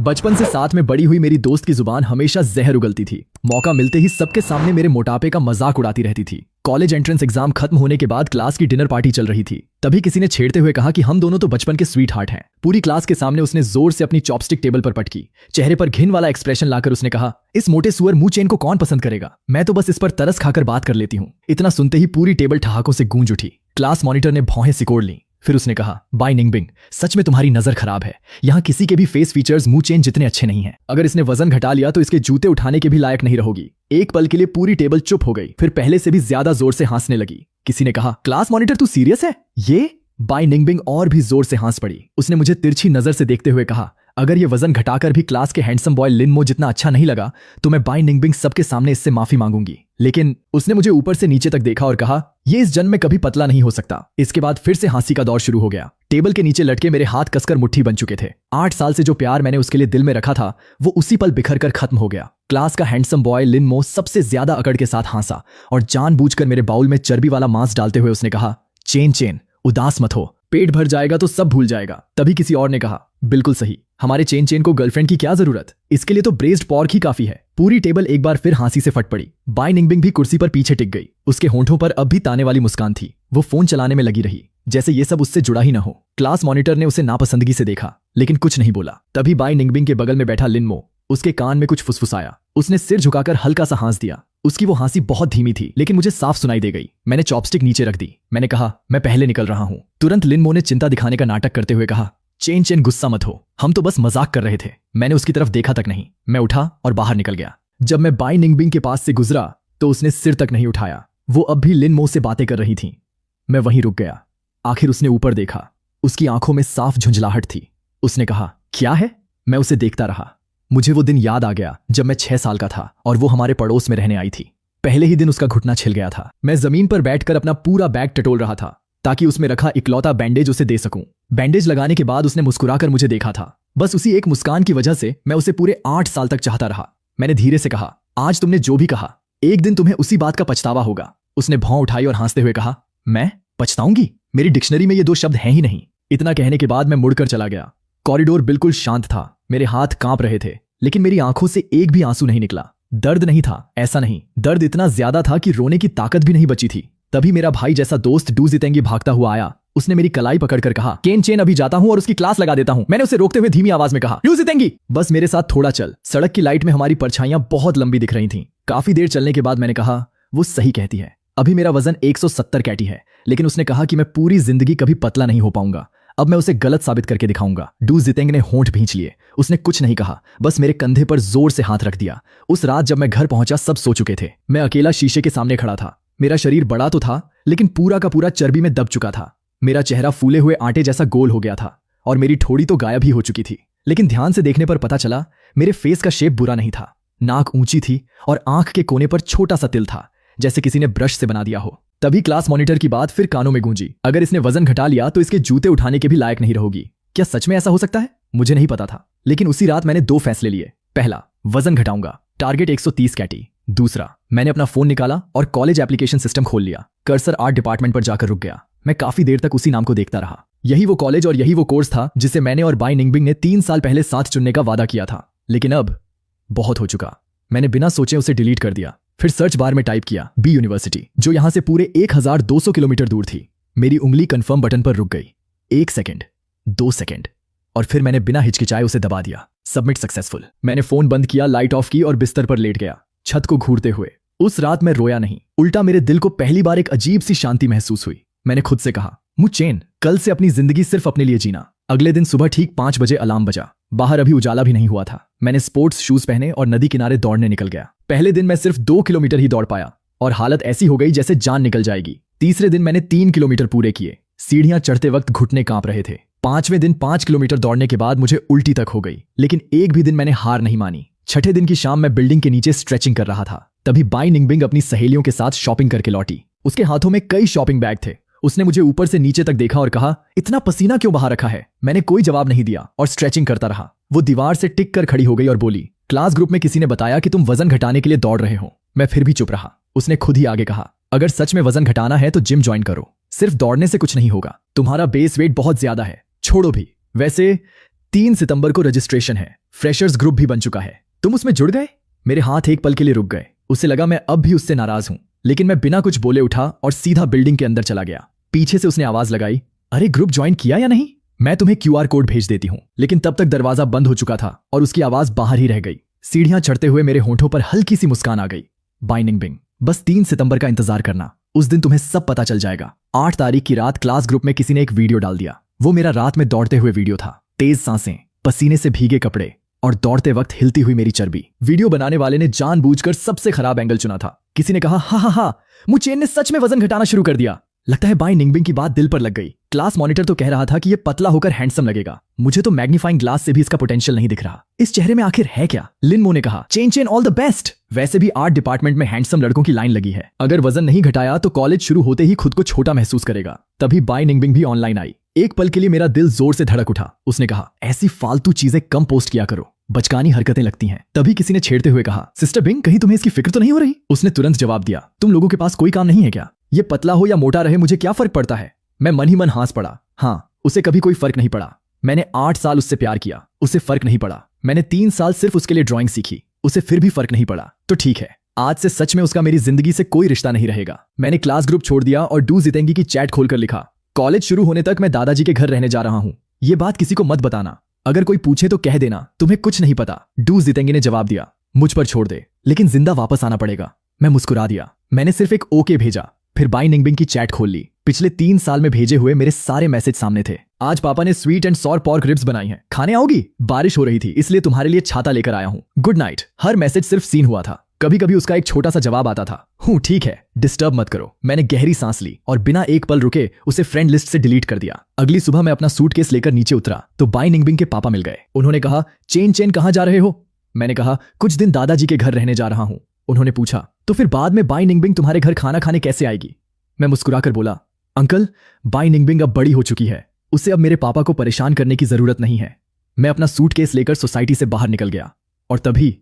बचपन से साथ में बड़ी हुई मेरी दोस्त की जुबान हमेशा जहर उगलती थी। मौका मिलते ही सबके सामने मेरे मोटापे का मजाक उड़ाती रहती थी। कॉलेज एंट्रेंस एग्जाम खत्म होने के बाद क्लास की डिनर पार्टी चल रही थी। तभी किसी ने छेड़ते हुए कहा कि हम दोनों तो बचपन के स्वीट हार्ट हैं। पूरी क्लास के सामने उसने जोर से अपनी चॉपस्टिक टेबल पर पटकी। चेहरे पर घिन वाला एक्सप्रेशन लाकर उसने कहा, इस मोटे सुअर मुंह चेन को कौन पसंद करेगा? मैं तो बस इस पर तरस खाकर बात कर लेती हूँ। इतना सुनते ही पूरी टेबल ठहाकों से गूंज उठी। क्लास मॉनिटर ने भौहें सिकोड़ ली। फिर उसने कहा, बाय निंगबिंग, सच में तुम्हारी नजर खराब है। यहाँ किसी के भी फेस फीचर्स मुंह चेन जितने अच्छे नहीं हैं। अगर इसने वजन घटा लिया तो इसके जूते उठाने के भी लायक नहीं रहोगी। एक पल के लिए पूरी टेबल चुप हो गई। फिर पहले से भी ज्यादा जोर से हंसने लगी। किसी ने कहा, क्लास मॉनिटर तू सीरियस है? ये बाय निंगबिंग और भी जोर से हंस पड़ी। उसने मुझे तिरछी नजर से देखते हुए कहा, अगर ये वजन घटाकर भी क्लास के हैंडसम बॉय लिन मो जितना अच्छा नहीं लगा तो मैं बाय निंगबिंग सबके सामने इससे माफी मांगूंगी। लेकिन उसने मुझे ऊपर से नीचे तक देखा और कहा, ये इस जन्म में कभी पतला नहीं हो सकता। इसके बाद फिर से हंसी का दौर शुरू हो गया। टेबल के नीचे लटके मेरे हाथ कसकर मुट्ठी बन चुके थे। 8 साल से जो प्यार मैंने उसके लिए दिल में रखा था वो उसी पल बिखर कर खत्म हो गया। क्लास का हैंडसम बॉय लिन मो सबसे ज्यादा अकड़ के साथ हंसा और जानबूझकर मेरे बाउल में चर्बी वाला मांस डालते हुए उसने कहा, चेन चेन, उदास मत हो, पेट भर जाएगा तो सब भूल जाएगा। तभी किसी और ने कहा, बिल्कुल सही, हमारे चेन चेन को गर्लफ्रेंड की क्या जरूरत? इसके लिए तो ब्रेस्ड पॉर्क ही काफी है। पूरी टेबल एक बार फिर हंसी से फट पड़ी। बाय निंगबिंग भी कुर्सी पर पीछे टिक गई। उसके होंठों पर अब भी ताने वाली मुस्कान थी। वो फोन चलाने में लगी रही, जैसे ये सब उससे जुड़ा ही न हो। क्लास मॉनिटर ने उसे नापसंदगी से देखा लेकिन कुछ नहीं बोला। तभी बाय निंगबिंग के बगल में बैठा लिन मो उसके कान में कुछ फुसफुसाया। उसने सिर झुकाकर हल्का सा हंस दिया। उसकी वो हंसी बहुत धीमी थी लेकिन मुझे साफ सुनाई दे गई। मैंने चॉपस्टिक नीचे रख दी। मैंने कहा, मैं पहले निकल रहा हूं। तुरंत लिन मो ने चिंता दिखाने का नाटक करते हुए कहा, चेन चेन गुस्सा मत हो, हम तो बस मजाक कर रहे थे। मैंने उसकी तरफ देखा तक नहीं। मैं उठा और बाहर निकल गया। जब मैं बाय निंगबिंग के पास से गुजरा तो उसने सिर तक नहीं उठाया। वो अब भी लिन मो से बातें कर रही थी। मैं वहीं रुक गया। आखिर उसने ऊपर देखा। उसकी आंखों में साफ झुंझलाहट थी। उसने कहा, क्या है? मैं उसे देखता रहा। मुझे वो दिन याद आ गया जब मैं 6 साल का था और वो हमारे पड़ोस में रहने आई थी। पहले ही दिन उसका घुटना छिल गया था। मैं जमीन पर बैठकर अपना पूरा बैग टटोल रहा था ताकि उसमें रखा इकलौता बैंडेज उसे दे सकूं। बैंडेज लगाने के बाद उसने मुस्कुराकर मुझे देखा था। बस उसी एक मुस्कान की वजह से मैं उसे पूरे 8 साल तक चाहता रहा। मैंने धीरे से कहा, आज तुमने जो भी कहा एक दिन तुम्हें उसी बात का पछतावा होगा। उसने भौं उठाई और हंसते हुए कहा, मैं पछताऊंगी? मेरी डिक्शनरी में ये 2 शब्द हैं ही नहीं। इतना कहने के बाद मैं मुड़कर चला गया। कॉरिडोर बिल्कुल शांत था। मेरे हाथ कांप रहे थे लेकिन मेरी आंखों से एक भी आंसू नहीं निकला। दर्द नहीं था, ऐसा नहीं। दर्द इतना ज्यादा था कि रोने की ताकत भी नहीं बची थी। तभी मेरा भाई जैसा दोस्त डू जितेंगी भागता हुआ आया। उसने मेरी कलाई पकड़कर कहा, केन चेन, अभी जाता हूं और उसकी क्लास लगा देता हूं। मैंने उसे रोकते हुए धीमी आवाज में कहा, डू जितेंगी, बस मेरे साथ थोड़ा चल। सड़क की लाइट में हमारी परछाइयां बहुत लंबी दिख रही थीं। काफी देर चलने के बाद मैंने कहा, वो सही कहती है। अभी मेरा वजन 170 कैटी है लेकिन उसने कहा कि मैं पूरी जिंदगी कभी पतला नहीं हो पाऊंगा। अब मैं उसे गलत साबित करके दिखाऊंगा। डू जितेंग ने होंठ भींच लिए। उसने कुछ नहीं कहा, बस मेरे कंधे पर जोर से हाथ रख दिया। उस रात जब मैं घर पहुंचा सब सो चुके थे। मैं अकेला शीशे के सामने खड़ा था। मेरा शरीर बड़ा तो था लेकिन पूरा का पूरा चर्बी में दब चुका था। मेरा चेहरा फूले हुए आटे जैसा गोल हो गया था और मेरी ठोड़ी तो गायब ही हो चुकी थी। लेकिन ध्यान से देखने पर पता चला मेरे फेस का शेप बुरा नहीं था। नाक ऊंची थी और आंख के कोने पर छोटा सा तिल था, जैसे किसी ने ब्रश से बना दिया हो। तभी क्लास मॉनिटर की बात फिर कानों में गूंजी, अगर इसने वजन घटा लिया तो इसके जूते उठाने के भी लायक नहीं रहोगी। क्या सच में ऐसा हो सकता है? मुझे नहीं पता था लेकिन उसी रात मैंने 2 फैसले लिए। पहला, वजन घटाऊंगा, टारगेट 130 कैटी। दूसरा, मैंने अपना फोन निकाला और कॉलेज एप्लीकेशन सिस्टम खोल लिया। कर्सर आर्ट डिपार्टमेंट पर जाकर रुक गया। मैं काफी देर तक उसी नाम को देखता रहा। यही वो कॉलेज और यही वो कोर्स था जिसे मैंने और बाय निंगबिंग ने 3 साल पहले साथ चुनने का वादा किया था। लेकिन अब बहुत हो चुका। मैंने बिना सोचे उसे डिलीट कर दिया। फिर सर्च बार में टाइप किया बी यूनिवर्सिटी, जो यहां से पूरे 1200 किलोमीटर दूर थी। मेरी उंगली कंफर्म बटन पर रुक गई। 1 सेकंड, 2 सेकंड और फिर मैंने बिना हिचकिचाए उसे दबा दिया। Submit successful. मैंने फोन बंद किया, लाइट ऑफ की और बिस्तर पर लेट गया, छत को घूरते हुए। उस रात मैं रोया नहीं, उल्टा मेरे दिल को पहली बार एक अजीब सी शांति महसूस हुई। मैंने खुद से कहा, मु चेन, कल से अपनी जिंदगी सिर्फ अपने लिए जीना। अगले दिन सुबह ठीक 5 बजे अलार्म बजा। बाहर अभी उजाला भी नहीं हुआ था। मैंने स्पोर्ट्स शूज पहने और नदी किनारे दौड़ने निकल गया। पहले दिन मैं सिर्फ 2 किलोमीटर ही दौड़ पाया और हालत ऐसी हो गई जैसे जान निकल जाएगी। तीसरे दिन मैंने 3 किलोमीटर पूरे किए। सीढ़ियां चढ़ते वक्त घुटने कांप रहे थे। 5वें दिन 5 किलोमीटर दौड़ने के बाद मुझे उल्टी तक हो गई लेकिन एक भी दिन मैंने हार नहीं मानी। 6ठे दिन की शाम मैं बिल्डिंग के नीचे स्ट्रेचिंग कर रहा था। तभी बाय निंगबिंग अपनी सहेलियों के साथ शॉपिंग करके लौटी। उसके हाथों में कई शॉपिंग बैग थे। उसने मुझे ऊपर से नीचे तक देखा और कहा, इतना पसीना क्यों बहा रखा है? मैंने कोई जवाब नहीं दिया और स्ट्रेचिंग करता रहा। वो दीवार से टिक कर खड़ी हो गई और बोली, क्लास ग्रुप में किसी ने बताया कि तुम वजन घटाने के लिए दौड़ रहे हो। मैं फिर भी चुप रहा। उसने खुद ही आगे कहा, अगर सच में वजन घटाना है तो जिम ज्वाइन करो। सिर्फ दौड़ने से कुछ नहीं होगा। तुम्हारा बेस वेट बहुत ज्यादा है, छोड़ो भी। वैसे 3 सितंबर को रजिस्ट्रेशन है, फ्रेशर्स ग्रुप भी बन चुका है, तुम उसमें जुड़ गए? मेरे हाथ एक पल के लिए रुक गए। उसे लगा मैं अब भी उससे नाराज हूं, लेकिन मैं बिना कुछ बोले उठा और सीधा बिल्डिंग के अंदर चला गया। पीछे से उसने आवाज लगाई, अरे ग्रुप ज्वाइन किया या नहीं? मैं तुम्हें QR कोड भेज देती हूं। लेकिन तब तक दरवाजा बंद हो चुका था और उसकी आवाज बाहर ही रह गई। सीढ़ियां चढ़ते हुए मेरे होंठों पर हल्की सी मुस्कान आ गई। बाय निंगबिंग, बस 3 सितंबर का इंतजार करना, उस दिन तुम्हें सब पता चल जाएगा। 8 तारीख की रात क्लास ग्रुप में किसी ने एक वीडियो डाल दिया। वो मेरा रात में दौड़ते हुए वीडियो था। तेज सांसें, पसीने से भीगे कपड़े और दौड़ते वक्त हिलती हुई मेरी चर्बी। वीडियो बनाने वाले ने जानबूझकर सबसे खराब एंगल चुना था। किसी ने कहा, हा, मुचेन ने सच में वजन घटाना शुरू कर दिया। लगता है बाय निंगबिंग की बात दिल पर लग गई। क्लास मॉनिटर तो कह रहा था कि ये पतला होकर हैंडसम लगेगा। मुझे तो मैग्नीफाइंग ग्लास से भी इसका पोटेंशियल नहीं दिख रहा। इस चेहरे में आखिर है क्या? लिनमो ने कहा, चेन ऑल द बेस्ट। वैसे भी आर्ट डिपार्टमेंट में हैंडसम लड़कों की लाइन लगी है। अगर वजन नहीं घटाया तो कॉलेज शुरू होते ही खुद को छोटा महसूस करेगा। तभी बाय निंगबिंग भी ऑनलाइन आई। एक पल के लिए मेरा दिल जोर से धड़क उठा। उसने कहा, ऐसी फालतू चीजें कम पोस्ट किया करो, बचकानी हरकतें लगती हैं। तभी किसी ने छेड़ते हुए कहा, सिस्टर बिंग, कहीं तुम्हें इसकी फिक्र तो नहीं हो रही? उसने तुरंत जवाब दिया, तुम लोगों के पास कोई काम नहीं है क्या? ये पतला हो या मोटा रहे मुझे क्या फर्क पड़ता है? मैं मन ही मन हंस पड़ा। हाँ, उसे कभी कोई फर्क नहीं पड़ा। मैंने 8 साल उससे प्यार किया, उसे फर्क नहीं पड़ा। मैंने 3 साल सिर्फ उसके लिए ड्राइंग सीखी, उसे फिर भी फर्क नहीं पड़ा। तो ठीक है, आज से सच में उसका मेरी जिंदगी से कोई रिश्ता नहीं रहेगा। मैंने क्लास ग्रुप छोड़ दिया और डू जितेंगी की चैट खोलकर लिखा, कॉलेज शुरू होने तक मैं दादाजी के घर रहने जा रहा हूं। ये बात किसी को मत बताना। अगर कोई पूछे तो कह देना तुम्हें कुछ नहीं पता। डू जितेंगी ने जवाब दिया, मुझ पर छोड़ दे, लेकिन जिंदा वापस आना पड़ेगा। मैं मुस्कुरा दिया। मैंने सिर्फ एक ओके भेजा, फिर बाय निंगबिंग की चैट खोल ली। पिछले 3 साल में भेजे हुए मेरे सारे मैसेज सामने थे। आज पापा ने sweet and sour pork ribs बनाई हैं, खाने आओगी? बारिश हो रही थी इसलिए तुम्हारे लिए छाता लेकर आया हूं। Good night. हर मैसेज सिर्फ सीन हुआ था। कभी कभी उसका एक छोटा सा जवाब आता था, हूं ठीक है, डिस्टर्ब मत करो। मैंने गहरी सांस ली और बिना एक पल रुके उसे फ्रेंड लिस्ट से डिलीट कर दिया। अगली सुबह मैं अपना सूटकेस लेकर नीचे उतरा तो बाय निंगबिंग के पापा मिल गए। उन्होंने कहा, चेन कहां जा रहे हो? मैंने कहा, कुछ दिन दादाजी के घर रहने जा रहा हूं। उन्होंने पूछा, तो फिर बाद में बाय निंगबिंग तुम्हारे घर खाना खाने कैसे आएगी? मैं मुस्कुराकर बोला, अंकल, बाय निंगबिंग अब बड़ी हो चुकी है, उसे अब मेरे पापा को परेशान करने की जरूरत नहीं है। मैं अपना सूटकेस लेकर सोसाइटी से बाहर निकल गया और तभी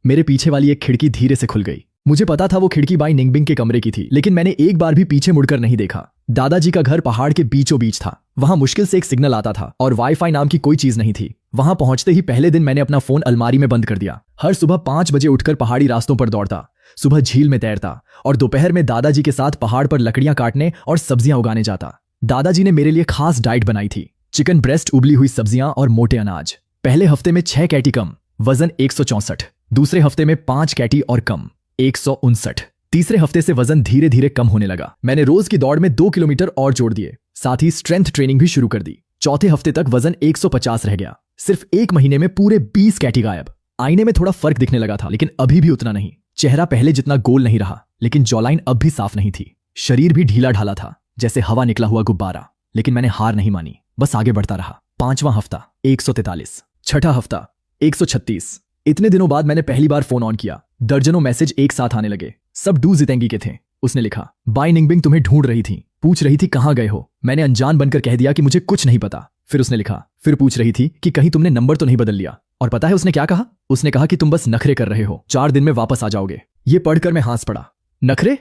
मेरे पीछे वाली एक खिड़की धीरे से खुल गई। मुझे पता था वो खिड़की बाय निंगबिंग के कमरे की थी, लेकिन मैंने एक बार भी पीछे मुड़कर नहीं देखा। दादाजी का घर पहाड़ के बीचों बीच था। वहां मुश्किल से एक सिग्नल आता था और वाईफाई नाम की कोई चीज नहीं थी। वहां पहुंचते ही पहले दिन मैंने अपना फोन अलमारी में बंद कर दिया। हर सुबह 5 बजे उठकर पहाड़ी रास्तों पर दौड़ता, सुबह झील में तैरता और दोपहर में दादाजी के साथ पहाड़ पर लकड़ियां काटने और सब्जियां उगाने जाता। दादाजी ने मेरे लिए खास डाइट बनाई थी, चिकन ब्रेस्ट, उबली हुई सब्जियां और मोटे अनाज। पहले हफ्ते में 6 कैटी कम, वजन 164। दूसरे हफ्ते में 5 कैटी और कम, 159। तीसरे हफ्ते से वजन धीरे धीरे कम होने लगा। मैंने रोज की दौड़ में 2 किलोमीटर और जोड़ दिए, साथ ही स्ट्रेंथ ट्रेनिंग भी शुरू कर दी। चौथे हफ्ते तक वजन 150 रह गया। सिर्फ 1 महीने में पूरे 20 कैटी गायब। आईने में थोड़ा फर्क दिखने लगा था, लेकिन अभी भी उतना नहीं। चेहरा पहले जितना गोल नहीं रहा, लेकिन जॉलाइन अब भी साफ नहीं थी। शरीर भी ढीला ढाला था, जैसे हवा निकला हुआ गुब्बारा। लेकिन मैंने हार नहीं मानी, बस आगे बढ़ता रहा। 5वां हफ्ता 143, छठा हफ्ता 136। इतने दिनों बाद मैंने पहली बार फोन ऑन किया। दर्जनों मैसेज एक साथ आने लगे, सब डू जितेंगी के थे। उसने लिखा, बाय निंगबिंग तुम्हें ढूंढ रही थी, पूछ रही थी कहां गए हो। मैंने अनजान बनकर कह दिया कि मुझे कुछ नहीं पता। फिर उसने लिखा, फिर पूछ रही थी कि कहीं तुमने नंबर तो नहीं बदल लिया। और पता है उसने क्या कहा? उसने कहा कि तुम बस नखरे कर रहे हो, 4 दिन में वापस आ जाओगे। ये पढ़कर मैं हंस पड़ा। नखरे?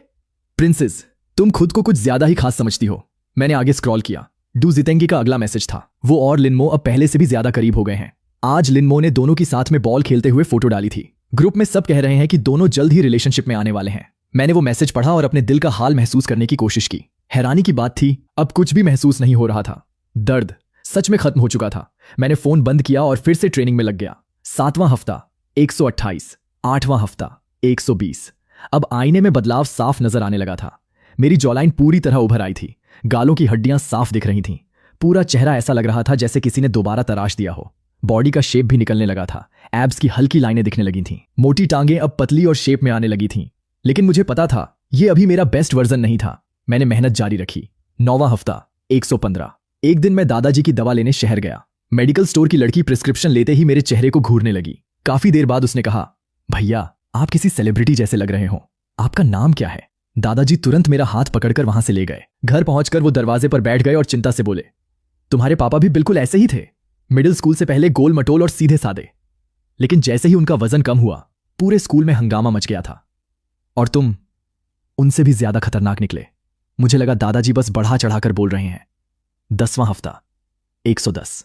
प्रिंसेस, तुम खुद को कुछ ज्यादा ही खास समझती हो। मैंने आगे स्क्रॉल किया। डू जितेंगी का अगला मैसेज था। वो और लिनमो अब पहले से भी ज्यादा करीब हो गए हैं। आज लिनमो ने दोनों की साथ में बॉल खेलते हुए फोटो डाली थी। ग्रुप में सब कह रहे हैं कि दोनों जल्द ही रिलेशनशिप में आने वाले हैं। मैंने वो मैसेज पढ़ा और अपने दिल का हाल महसूस करने की कोशिश की। हैरानी की बात थी, अब कुछ भी महसूस नहीं हो रहा था। दर्द सच में खत्म हो चुका था। मैंने फोन बंद किया और फिर से ट्रेनिंग में लग गया। 7वां हफ्ता 128, 8वां हफ्ता 120। अब आईने में बदलाव साफ नजर आने लगा था। मेरी जॉलाइन पूरी तरह उभर आई थी, गालों की हड्डियां साफ दिख रही थीं। पूरा चेहरा ऐसा लग रहा था जैसे किसी ने दोबारा तराश दिया हो। बॉडी का शेप भी निकलने लगा था। एब्स की हल्की लाइनें दिखने लगी थीं। मोटी टांगें अब पतली और शेप में आने लगी थीं। लेकिन मुझे पता था यह अभी मेरा बेस्ट वर्जन नहीं था। मैंने मेहनत जारी रखी। 9वां हफ्ता 115। एक दिन मैं दादाजी की दवा लेने शहर गया। मेडिकल स्टोर की लड़की प्रिस्क्रिप्शन लेते ही मेरे चेहरे को घूरने लगी। काफी देर बाद उसने कहा, भैया आप किसी सेलिब्रिटी जैसे लग रहे हो, आपका नाम क्या है? दादाजी तुरंत मेरा हाथ पकड़कर वहां से ले गए। घर पहुंचकर वो दरवाजे पर बैठ गए और चिंता से बोले, तुम्हारे पापा भी बिल्कुल ऐसे ही थे, मिडिल स्कूल से पहले गोल मटोल और सीधे सादे। लेकिन जैसे ही उनका वजन कम हुआ, पूरे स्कूल में हंगामा मच गया था। और तुम उनसे भी ज्यादा खतरनाक निकले। मुझे लगा दादाजी बस बढ़ा चढ़ाकर बोल रहे हैं। 10वां हफ्ता 110।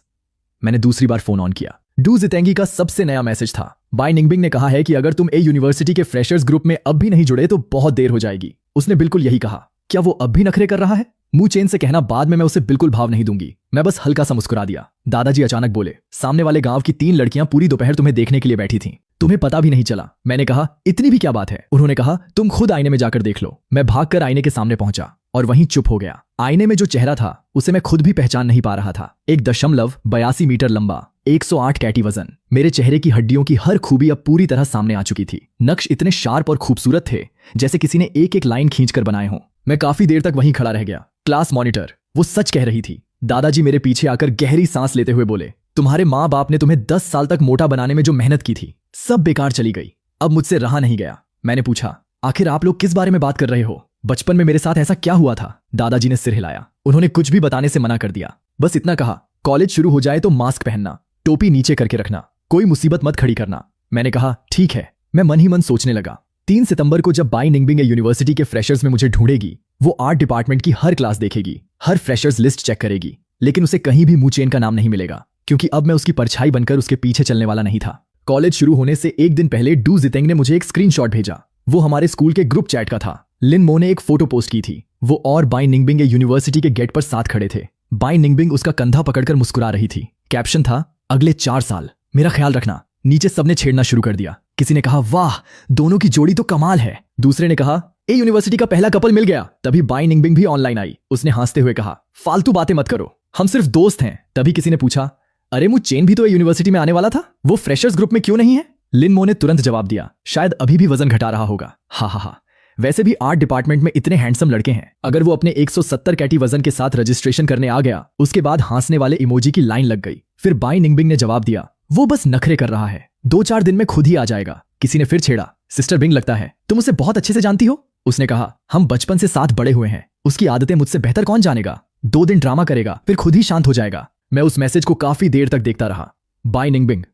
मैंने दूसरी बार फोन ऑन किया। डू जितेंगी का सबसे नया मैसेज था। बाय निंगबिंग ने कहा है कि अगर तुम ए यूनिवर्सिटी के फ्रेशर्स ग्रुप में अब भी नहीं जुड़े तो बहुत देर हो जाएगी। उसने बिल्कुल यही कहा। क्या वो अब भी नखरे कर रहा है? मुंह चैन से कहना बाद में मैं उसे बिल्कुल भाव नहीं दूंगी। मैं बस हल्का सा मुस्कुरा दिया। दादाजी अचानक बोले, सामने वाले गांव की 3 लड़कियां पूरी दोपहर तुम्हें देखने के लिए बैठी थीं। तुम्हें पता भी नहीं चला। मैंने कहा, इतनी भी क्या बात है? उन्होंने कहा, तुम खुद आईने में जाकर देख लो। मैं भागकर आईने के सामने पहुंचा और वहीं चुप हो गया। आईने में जो चेहरा था उसे मैं खुद भी पहचान नहीं पा रहा था। 1.82 मीटर लंबा, 108 कैटी वजन। मेरे चेहरे की हड्डियों की हर खूबी अब पूरी तरह सामने आ चुकी थी। नक्श इतने शार्प और खूबसूरत थे जैसे किसी ने एक एक लाइन खींचकर बनाए हों। मैं काफी देर तक वहीं खड़ा रह गया। क्लास मॉनिटर, वो सच कह रही थी। दादाजी मेरे पीछे आकर गहरी सांस लेते हुए बोले, तुम्हारे माँ बाप ने तुम्हें 10 साल तक मोटा बनाने में जो मेहनत की थी सब बेकार चली गई। अब मुझसे रहा नहीं गया। मैंने पूछा, आखिर आप लोग किस बारे में बात कर रहे हो? बचपन में मेरे साथ ऐसा क्या हुआ था? दादाजी ने सिर हिलाया। उन्होंने कुछ भी बताने से मना कर दिया। बस इतना कहा, कॉलेज शुरू हो जाए तो मास्क पहनना, टोपी नीचे करके रखना, कोई मुसीबत मत खड़ी करना। मैंने कहा, ठीक है। मैं मन ही मन सोचने लगा, 3 सितंबर को जब बाय निंगबिंग यूनिवर्सिटी के फ्रेशर्स में मुझे ढूंढेगी, वो आर्ट डिपार्टमेंट की हर क्लास देखेगी, हर फ्रेशर्स लिस्ट चेक करेगी, लेकिन उसे कहीं भी मुचेन का नाम नहीं मिलेगा, क्योंकि अब मैं उसकी परछाई बनकर उसके पीछे चलने वाला नहीं था। कॉलेज शुरू होने से एक दिन पहले डू जितेंग ने मुझे एक स्क्रीनशॉट भेजा। वो हमारे स्कूल के ग्रुप चैट का था। लिन मो ने एक फोटो पोस्ट की थी। वो और बाय निंगबिंग यूनिवर्सिटी के गेट पर साथ खड़े थे। बाय निंगबिंग उसका कंधा पकड़कर मुस्कुरा रही थी। कैप्शन था, अगले 4 साल मेरा ख्याल रखना। नीचे सबने छेड़ना शुरू कर दिया। किसी ने कहा, वाह, दोनों की जोड़ी तो कमाल है। दूसरे ने कहा, ए यूनिवर्सिटी का पहला कपल मिल गया। तभी बाय निंगबिंग भी ऑनलाइन आई। उसने हंसते हुए कहा, फालतू बातें मत करो, हम सिर्फ दोस्त हैं। तभी किसी ने पूछा, अरे मुझ चेन भी तो ए यूनिवर्सिटी में आने वाला था, वो फ्रेशर्स ग्रुप में क्यों नहीं है? लिन मो ने तुरंत जवाब दिया, शायद अभी भी वजन घटा रहा होगा। हा, वैसे भी आर्ट डिपार्टमेंट में इतने हैंडसम लड़के हैं। अगर वो अपने 170 कैटी वजन के साथ रजिस्ट्रेशन करने आ गया। उसके बाद हंसने वाले इमोजी की लाइन लग गई। फिर बाय निंगबिंग ने जवाब दिया, वो बस नखरे कर रहा है, 2-4 दिन में खुद ही आ जाएगा। किसी ने फिर छेड़ा, सिस्टर बिंग लगता है तुम उसे बहुत अच्छे से जानती हो। उसने कहा, हम बचपन से साथ बड़े हुए हैं, उसकी आदतें मुझसे बेहतर कौन जानेगा। 2 दिन ड्रामा करेगा, फिर खुद ही शांत हो जाएगा। मैं उस मैसेज को काफी देर तक देखता रहा। बाय निंगबिंग,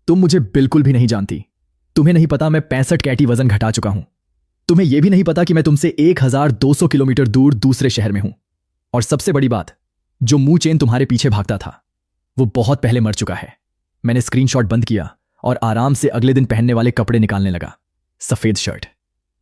तुम मुझे बिल्कुल भी नहीं जानती। तुम्हें नहीं पता मैं 65 कैटी वजन घटा चुका हूं। तुम्हें यह भी नहीं पता कि मैं तुमसे 1200 किलोमीटर दूर दूसरे शहर में हूं। और सबसे बड़ी बात, जो मुंह चेन तुम्हारे पीछे भागता था वो बहुत पहले मर चुका है। मैंने स्क्रीनशॉट बंद किया और आराम से अगले दिन पहनने वाले कपड़े निकालने लगा। सफेद शर्ट,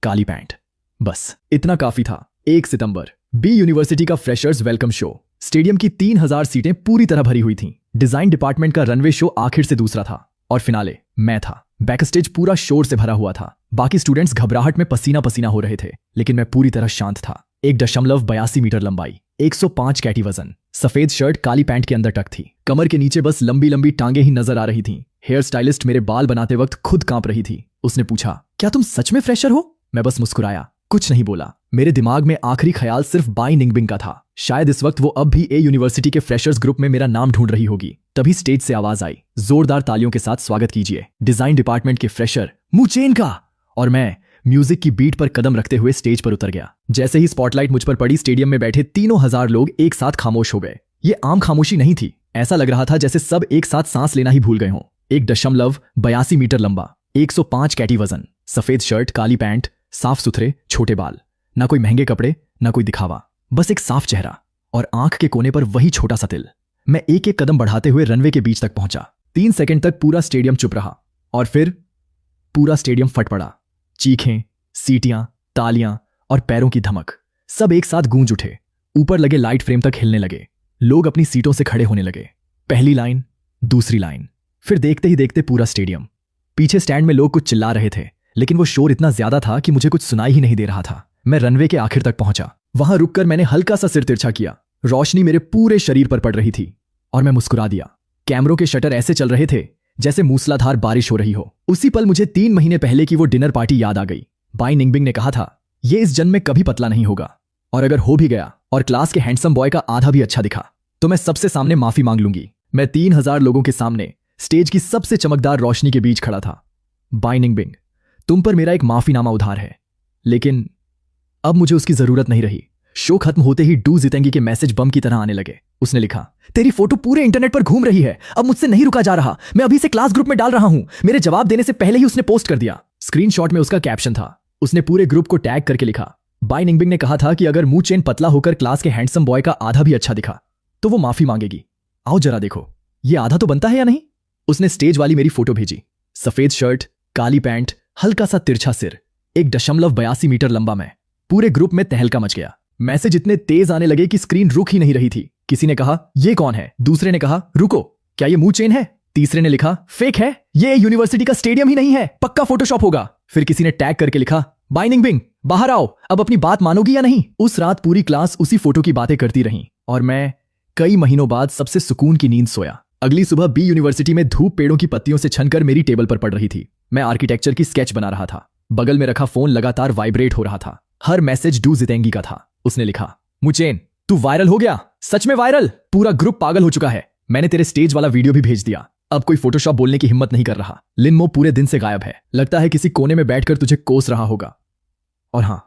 काली पैंट, बस इतना काफी था। 1 सितंबर, बी यूनिवर्सिटी का फ्रेशर्स वेलकम शो। स्टेडियम की 3000 सीटें पूरी तरह भरी हुई थीं। डिजाइन डिपार्टमेंट का रनवे शो आखिर से दूसरा था और फिनाले मैं था। बैक स्टेज पूरा शोर से भरा हुआ था। बाकी स्टूडेंट्स घबराहट में पसीना पसीना हो रहे थे, लेकिन मैं पूरी तरह शांत था। 1.82 मीटर लंबाई, 105 कैटी वजन, सफेद शर्ट काली पैंट के अंदर टक थी। कमर के नीचे बस लंबी लंबी टांगे ही नजर आ रही थीं। हेयर स्टाइलिस्ट मेरे बाल बनाते वक्त खुद कांप रही थी। उसने पूछा, क्या तुम सच में फ्रेशर हो? मैं बस मुस्कुराया, कुछ नहीं बोला। मेरे दिमाग में आखिरी ख्याल सिर्फ बाय निंगबिंग का था। शायद इस वक्त वो अब भी ए यूनिवर्सिटी के फ्रेशर्स ग्रुप में मेरा नाम ढूंढ रही होगी। तभी स्टेज से आवाज आई, जोरदार तालियों के साथ स्वागत कीजिए डिजाइन डिपार्टमेंट के फ्रेशर मुचेन का। और मैं म्यूजिक की बीट पर कदम रखते हुए स्टेज पर उतर गया। जैसे ही स्पॉटलाइट मुझ पर पड़ी, स्टेडियम में बैठे 3,000 लोग एक साथ खामोश हो गए। ये आम खामोशी नहीं थी, ऐसा लग रहा था जैसे सब एक साथ सांस लेना ही भूल गए हों। 1.82 मीटर लंबा, 105 कैटी वजन, सफेद शर्ट काली पैंट, साफ सुथरे छोटे बाल, ना कोई महंगे कपड़े ना कोई दिखावा, बस एक साफ चेहरा और आंख के कोने पर वही छोटा सा तिल। मैं एक एक कदम बढ़ाते हुए रनवे के बीच तक पहुंचा। 3 सेकंड तक पूरा स्टेडियम चुप रहा और फिर पूरा स्टेडियम फट पड़ा। चीखें, सीटियां, तालियां और पैरों की धमक सब एक साथ गूंज उठे। ऊपर लगे लाइट फ्रेम तक हिलने लगे। लोग अपनी सीटों से खड़े होने लगे। पहली लाइन, दूसरी लाइन, फिर देखते ही देखते पूरा स्टेडियम। पीछे स्टैंड में लोग कुछ चिल्ला रहे थे, लेकिन वो शोर इतना ज्यादा था कि मुझे कुछ सुनाई ही नहीं दे रहा था। मैं रनवे के आखिर तक पहुंचा। वहां रुककर मैंने हल्का सा सिर तिरछा किया। रोशनी मेरे पूरे शरीर पर पड़ रही थी और मैं मुस्कुरा दिया। कैमरों के शटर ऐसे चल रहे थे जैसे मूसलाधार बारिश हो रही हो। उसी पल मुझे 3 महीने पहले की वो डिनर पार्टी याद आ गई। बाय निंगबिंग ने कहा था, ये इस जन्म में कभी पतला नहीं होगा, और अगर हो भी गया और क्लास के हैंडसम बॉय का आधा भी अच्छा दिखा तो मैं सबसे सामने माफी मांग लूंगी। मैं 3000 लोगों के सामने स्टेज की सबसे चमकदार रोशनी के बीच खड़ा था। बाय निंगबिंग, तुम पर मेरा एक माफीनामा उधार है, लेकिन अब मुझे उसकी जरूरत नहीं रही। शो खत्म होते ही डू जितेंगी के मैसेज बम की तरह आने लगे। उसने लिखा, तेरी फोटो पूरे इंटरनेट पर घूम रही है, अब मुझसे नहीं रुका जा रहा, मैं अभी से क्लास ग्रुप में डाल रहा हूं। मेरे जवाब देने से पहले ही उसने पोस्ट कर दिया। स्क्रीनशॉट में उसका कैप्शन था। उसने पूरे ग्रुप को टैग करके लिखा, बाय निंगबिंग ने कहा था कि अगर मुंह चेन पतला होकर क्लास के हैंडसम बॉय का आधा भी अच्छा दिखा तो वो माफी मांगेगी। आओ जरा देखो, ये आधा तो बनता है या नहीं? उसने स्टेज वाली मेरी फोटो भेजी। सफेद शर्ट, काली पैंट, हल्का सा तिरछा सिर, 1.82 मीटर लंबा मैं। पूरे ग्रुप में तहलका मच गया। मैसेज इतने तेज आने लगे कि स्क्रीन रुक ही नहीं रही थी। किसी ने कहा ये कौन है, दूसरे ने कहा रुको क्या ये मूचेन है, तीसरे ने लिखा फेक है, ये यूनिवर्सिटी का स्टेडियम ही नहीं है, पक्का फोटोशॉप होगा। फिर किसी ने टैग करके लिखा बाय निंगबिंग, बाहर आओ, अब अपनी बात मानोगी या नहीं। उस रात पूरी क्लास उसी फोटो की बातें करती रही और मैं कई महीनों बाद सबसे सुकून की नींद सोया। अगली सुबह बी यूनिवर्सिटी में धूप पेड़ों की पत्तियों से छनकर मेरी टेबल पर पड़ रही थी। मैं आर्किटेक्चर की स्केच बना रहा था। बगल में रखा फोन लगातार वाइब्रेट हो रहा था। हर मैसेज डू जितेंगी का था। उसने लिखा मुचेन तू वायरल हो गया, सच में वायरल, पूरा ग्रुप पागल हो चुका है, मैंने तेरे स्टेज वाला वीडियो भी भेज दिया, अब कोई फोटोशॉप बोलने की हिम्मत नहीं कर रहा। लिनमो पूरे दिन से गायब है, लगता है किसी कोने में बैठकर तुझे कोस रहा होगा। और हां,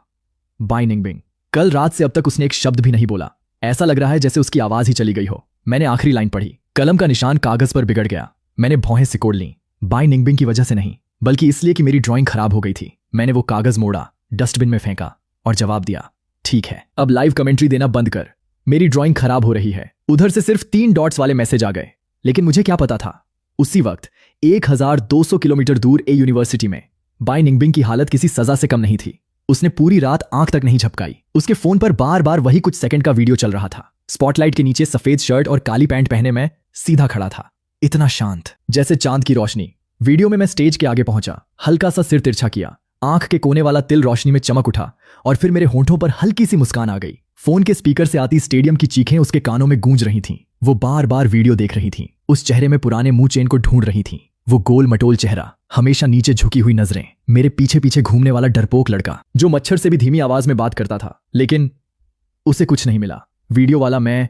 बाय निंगबिंग, कल रात से अब तक उसने एक शब्द भी नहीं बोला। ऐसा लग रहा है जैसे उसकी आवाज ही चली गई हो। मैंने आखिरी लाइन पढ़ी, कलम का निशान कागज पर बिगड़ गया। मैंने भौहें सिकोड़ लीं, बाय निंगबिंग की वजह से नहीं, बल्कि इसलिए कि मेरी ड्राइंग खराब हो गई थी। मैंने वो कागज मोड़ा, डस्टबिन में फेंका और जवाब दिया ठीक है, अब लाइव कमेंट्री देना बंद कर, मेरी ड्राइंग खराब हो रही है। उधर से सिर्फ 3 डॉट्स वाले मैसेज आ गए, लेकिन मुझे क्या पता था उसी वक्त 1200 किलोमीटर दूर ए यूनिवर्सिटी में बाय निंगबिंग की हालत किसी सजा से कम नहीं थी। उसने पूरी रात आंख तक नहीं झपकाई। उसके फोन पर बार बार वही कुछ सेकंड का वीडियो चल रहा था। स्पॉटलाइट के नीचे सफेद शर्ट और काली पैंट पहने मैं सीधा खड़ा था, इतना शांत जैसे चांद की रोशनी। वीडियो में मैं स्टेज के आगे पहुंचा, हल्का सा सिर तिरछा किया, आंख के कोने वाला तिल रोशनी में चमक उठा और फिर मेरे होंठों पर हल्की सी मुस्कान आ गई। फोन के स्पीकर से आती स्टेडियम की चीखें उसके कानों में गूंज रही थीं। वो बार बार वीडियो देख रही थी। उस चेहरे में पुराने मुंह चेन को ढूंढ रही थी। वो गोल मटोल चेहरा, हमेशा नीचे झुकी हुई नजरें, मेरे पीछे पीछे घूमने वाला डरपोक लड़का जो मच्छर से भी धीमी आवाज में बात करता था। लेकिन उसे कुछ नहीं मिला। वीडियो वाला मैं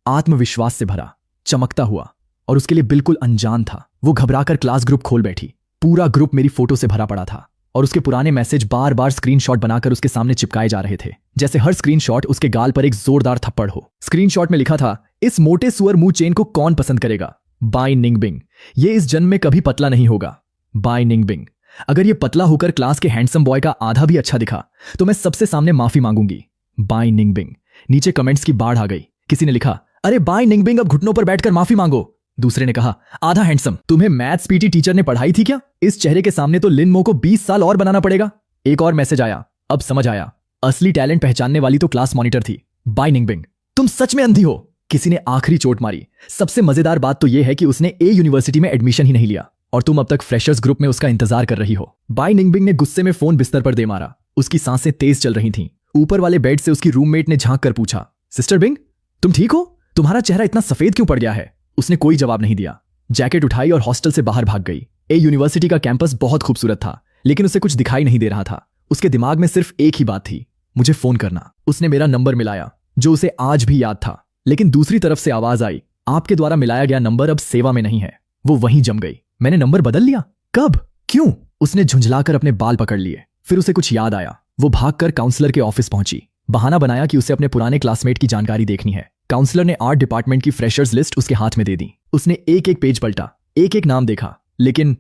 आत्मविश्वास से भरा, चमकता हुआ और उसके लिए बिल्कुल अनजान था। वो घबराकर क्लास ग्रुप खोल बैठी। पूरा ग्रुप मेरी फोटो से भरा पड़ा था और उसके पुराने मैसेज बार बार स्क्रीनशॉट बनाकर उसके सामने चिपकाए जा रहे थे, जैसे हर स्क्रीनशॉट उसके गाल पर एक जोरदार थप्पड़ हो। स्क्रीनशॉट में लिखा था इस मोटे सुअर मुंह चेन को कौन पसंद करेगा, बाय निंगबिंग, ये इस जन्म में कभी पतला नहीं होगा, बाय निंगबिंग, अगर ये पतला होकर क्लास के हैंडसम बॉय का आधा भी अच्छा दिखा तो मैं सबसे सामने माफी मांगूंगी, बाय निंगबिंग। नीचे कमेंट्स की बाढ़ आ गई। किसी ने लिखा अरे बाय निंगबिंग अब घुटनों पर बैठकर माफी मांगो। दूसरे ने कहा आधा हैंडसम, तुम्हें मैथ्स पीटी टीचर ने पढ़ाई थी क्या, इस चेहरे के सामने तो लिनमो को 20 साल और बनाना पड़ेगा। एक और मैसेज आया, अब समझ आया, असली टैलेंट पहचानने वाली तो क्लास मॉनिटर थी, बाय निंगबिंग, तुम सच में अंधी हो। किसी ने आखिरी चोट मारी, सबसे मजेदार बात तो यह है कि उसने ए यूनिवर्सिटी में एडमिशन ही नहीं लिया और तुम अब तक फ्रेशर्स ग्रुप में उसका इंतजार कर रही हो। बाय निंगबिंग ने गुस्से में फोन बिस्तर पर दे मारा। उसकी सांसें तेज चल रही थीं। ऊपर वाले बेड से उसकी रूममेट ने झांक कर पूछा सिस्टर बिंग तुम ठीक हो, तुम्हारा चेहरा इतना सफेद क्यों पड़ गया है। उसने कोई जवाब नहीं दिया। जैकेट उठाई और हॉस्टल से बाहर भाग गई। ए यूनिवर्सिटी का कैंपस बहुत खूबसूरत था, लेकिन उसे कुछ दिखाई नहीं दे रहा था। उसके दिमाग में सिर्फ एक ही बात थी, मुझे फोन करना। उसने मेरा नंबर मिलाया जो उसे आज भी याद था, लेकिन दूसरी तरफ से आवाज आई आपके द्वारा मिलाया गया नंबर अब सेवा में नहीं है। वो वहीं जम गई। मैंने नंबर बदल लिया, कब, क्यों? उसने झुंझलाकर अपने बाल पकड़ लिए। फिर उसे कुछ याद आया। वो भागकर काउंसलर के ऑफिस पहुंची। बहाना बनाया कि उसे अपने पुराने क्लासमेट की जानकारी देखनी है। काउंसलर ने आर्ट डिपार्टमेंट की फ्रेशर्स लिस्ट उसके हाथ में दे दी। उसने एक एक पेज पलटा, एक एक नाम देखा, लेकिन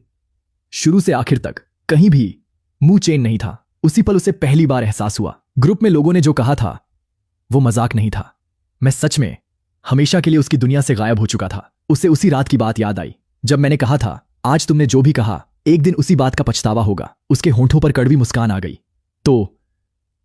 शुरू से आखिर तक कहीं भी मुंह चेन नहीं था। उसी पल उसे पहली बार एहसास हुआ, ग्रुप में लोगों ने जो कहा था वो मजाक नहीं था। मैं सच में हमेशा के लिए उसकी दुनिया से गायब हो चुका था। उसे उसी रात की बात याद आई जब मैंने कहा था आज तुमने जो भी कहा एक दिन उसी बात का पछतावा होगा। उसके होंठों पर कड़वी मुस्कान आ गई। तो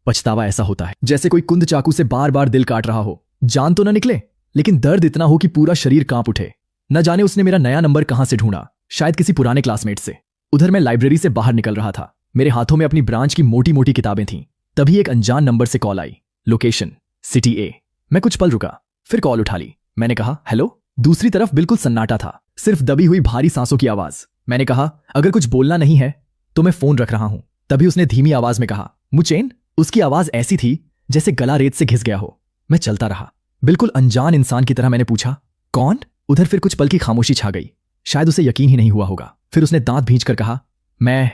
पछतावा ऐसा होता है जैसे कोई कुंद चाकू से बार बार दिल काट रहा हो, जान तो न निकले लेकिन दर्द इतना हो कि पूरा शरीर कांप उठे। न जाने उसने मेरा नया नंबर कहां से ढूंढा, शायद किसी पुराने क्लासमेट से। उधर मैं लाइब्रेरी से बाहर निकल रहा था। मेरे हाथों में अपनी ब्रांच की मोटी मोटी किताबें थीं। तभी एक अनजान नंबर से कॉल आई, लोकेशन सिटी ए। मैं कुछ पल रुका, फिर कॉल उठा ली। मैंने कहा हेलो। दूसरी तरफ बिल्कुल सन्नाटा था, सिर्फ दबी हुई भारी सांसों की आवाज। मैंने कहा अगर कुछ बोलना नहीं है तो मैं फोन रख रहा हूं। तभी उसने धीमी आवाज में कहा मुचेन। उसकी आवाज ऐसी थी जैसे गला रेत से घिस गया हो। मैं चलता रहा, बिल्कुल अनजान इंसान की तरह। मैंने पूछा कौन? उधर फिर कुछ पल की खामोशी छा गई। शायद उसे यकीन ही नहीं हुआ होगा। फिर उसने दांत भींचकर कहा मैं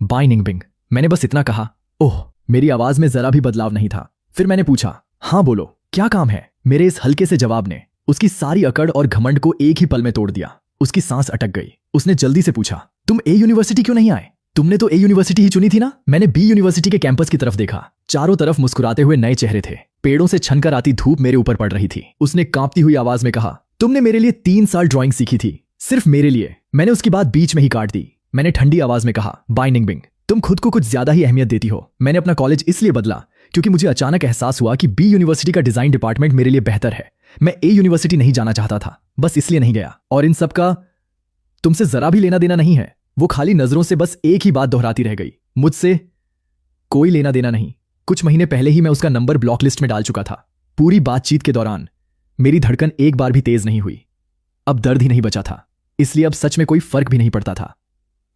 बाय निंगबिंग। मैंने बस इतना कहा। ओह, मेरी आवाज में जरा भी बदलाव नहीं था। फिर मैंने पूछा हाँ बोलो, क्या काम है? मेरे इस हल्के से जवाब ने उसकी सारी अकड़ और घमंड को एक ही पल में तोड़ दिया। उसकी सांस अटक गई। उसने जल्दी से पूछा तुम ए यूनिवर्सिटी क्यों नहीं आए? तुमने तो ए यूनिवर्सिटी ही चुनी थी ना? मैंने बी यूनिवर्सिटी के कैंपस की तरफ देखा। चारों तरफ मुस्कुराते हुए नए चेहरे थे। पेड़ों से छनकर आती धूप मेरे ऊपर पड़ रही थी। उसने कांपती हुई आवाज में कहा तुमने मेरे लिए 3 साल ड्राइंग सीखी थी, सिर्फ मेरे लिए। मैंने उसकी बात बीच में ही काट दी। मैंने ठंडी आवाज में कहा, बाय निंगबिंग, तुम खुद को कुछ ज्यादा ही अहमियत देती हो। मैंने अपना कॉलेज इसलिए बदला क्योंकि मुझे अचानक एहसास हुआ कि बी यूनिवर्सिटी का डिजाइन डिपार्टमेंट मेरे लिए बेहतर है। मैं ए यूनिवर्सिटी नहीं जाना चाहता था, बस इसलिए नहीं गया। और इन सब का तुमसे जरा भी लेना देना नहीं है। वो खाली नजरों से बस एक ही बात दोहराती रह गई, मुझसे कोई लेना देना नहीं। कुछ महीने पहले ही मैं उसका नंबर ब्लॉक लिस्ट में डाल चुका था। पूरी बातचीत के दौरान मेरी धड़कन एक बार भी तेज नहीं हुई। अब दर्द ही नहीं बचा था, इसलिए अब सच में कोई फर्क भी नहीं पड़ता था।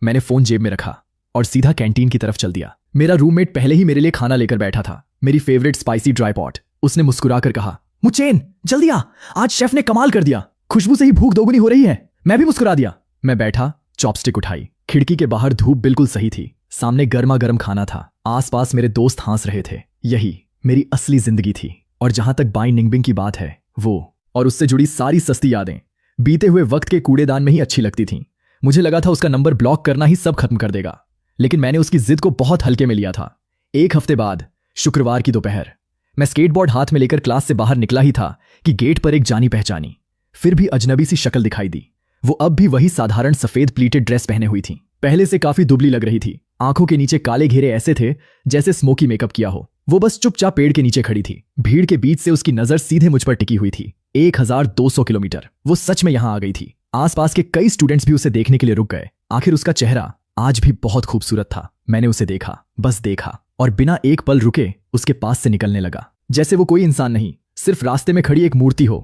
मैंने फोन जेब में रखा और सीधा कैंटीन की तरफ चल दिया। मेरा रूममेट पहले ही मेरे लिए खाना लेकर बैठा था, मेरी फेवरेट स्पाइसी ड्राई पॉट। उसने मुस्कुराकर कहा, मुचेन जल्दी आ, आज शेफ ने कमाल कर दिया। खुशबू से ही भूख दोगुनी हो रही है। मैं भी मुस्कुरा दिया। मैं बैठा, चॉपस्टिक उठाई। खिड़की के बाहर धूप बिल्कुल सही थी, सामने गर्मा गर्म खाना था, आसपास मेरे दोस्त हंस रहे थे। यही मेरी असली जिंदगी थी। और जहां तक बाई निंगबिंग की बात है, वो और उससे जुड़ी सारी सस्ती यादें बीते हुए वक्त के कूड़ेदान में ही अच्छी लगती थीं। मुझे लगा था उसका नंबर ब्लॉक करना ही सब खत्म कर देगा, लेकिन मैंने उसकी जिद को बहुत हल्के में लिया था। 1 हफ्ते बाद शुक्रवार की दोपहर मैं स्केटबोर्ड हाथ में लेकर क्लास से बाहर निकला ही था कि गेट पर एक जानी पहचानी, फिर भी अजनबी सी शक्ल दिखाई दी। वो अब भी वही साधारण सफेद प्लीटेड ड्रेस पहने हुई थी, पहले से काफी दुबली लग रही थी। आंखों के नीचे काले घेरे ऐसे थे जैसे स्मोकी मेकअप किया हो। वो बस चुपचाप पेड़ के नीचे खड़ी थी। भीड़ के बीच से उसकी नजर सीधे मुझ पर टिकी हुई थी। 1200 किलोमीटर वो सच में यहां आ गई थी। आसपास के कई स्टूडेंट्स भी उसे देखने के लिए रुक गए। आखिर उसका चेहरा आज भी बहुत खूबसूरत था। मैंने उसे देखा, बस देखा, और बिना एक पल रुके उसके पास से निकलने लगा, जैसे वो कोई इंसान नहीं, सिर्फ रास्ते में खड़ी एक मूर्ति हो।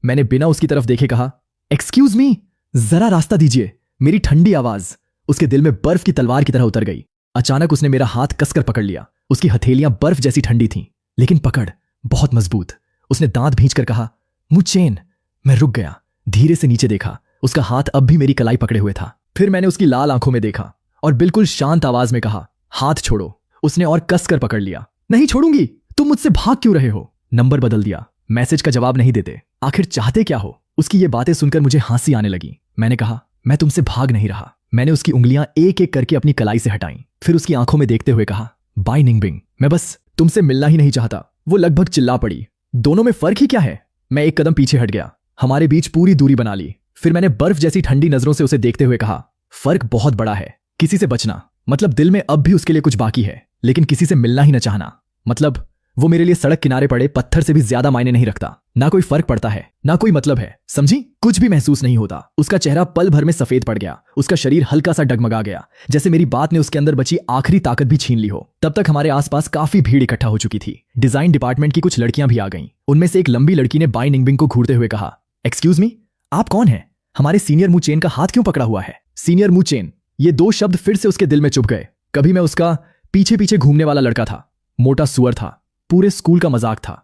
मैंने बिना उसकी तरफ देखे कहा, एक्सक्यूज मी, जरा रास्ता दीजिए। मेरी ठंडी आवाज उसके दिल में बर्फ की तलवार की तरह उतर गई। अचानक उसने मेरा हाथ कसकर पकड़ लिया। उसकी हथेलियां बर्फ जैसी ठंडी थीं, लेकिन पकड़ बहुत मजबूत। उसने दांत भींचकर कहा, मुचेन। मैं रुक गया, धीरे से नीचे देखा। उसका हाथ अब भी मेरी कलाई पकड़े हुए था। फिर मैंने उसकी लाल आंखों में देखा और बिल्कुल शांत आवाज में कहा, हाथ छोड़ो। उसने और कसकर पकड़ लिया। नहीं छोड़ूंगी। तुम मुझसे भाग क्यों रहे हो? नंबर बदल दिया, मैसेज का जवाब नहीं देते, आखिर चाहते क्या हो? उसकी ये बातें सुनकर मुझे हंसी आने लगी। मैंने कहा, मैं तुमसे भाग नहीं रहा। मैंने उसकी उंगलियां एक एक करके अपनी कलाई से हटाईं, फिर उसकी आंखों में देखते हुए कहा, बाय निंगबिंग, मैं बस तुमसे मिलना ही नहीं चाहता। वो लगभग चिल्ला पड़ी, दोनों में फर्क ही क्या है? मैं एक कदम पीछे हट गया, हमारे बीच पूरी दूरी बना ली। फिर मैंने बर्फ जैसी ठंडी नजरों से उसे देखते हुए कहा, फर्क बहुत बड़ा है। किसी से बचना मतलब दिल में अब भी उसके लिए कुछ बाकी है, लेकिन किसी से मिलना ही न चाहना मतलब वो मेरे लिए सड़क किनारे पड़े पत्थर से भी ज्यादा मायने नहीं रखता। ना कोई फर्क पड़ता है, ना कोई मतलब है, समझी? कुछ भी महसूस नहीं होता। उसका चेहरा पल भर में सफेद पड़ गया। उसका शरीर हल्का सा डगमगा गया, जैसे मेरी बात ने उसके अंदर बची आखिरी ताकत भी छीन ली हो। तब तक हमारे आसपास काफी भीड़ इकट्ठा हो चुकी थी। डिजाइन डिपार्टमेंट की कुछ लड़कियां भी आ गईं। उनमें से एक लंबी लड़की ने बाय निंगबिंग को घूरते हुए कहा, एक्सक्यूज मी, आप कौन हैं? हमारे सीनियर मुचेन का हाथ क्यों पकड़ा हुआ है? सीनियर मुचेन, ये 2 शब्द फिर से उसके दिल में चुभ गए। कभी मैं उसका पीछे पीछे घूमने वाला लड़का था, मोटा सुअर था, पूरे स्कूल का मजाक था,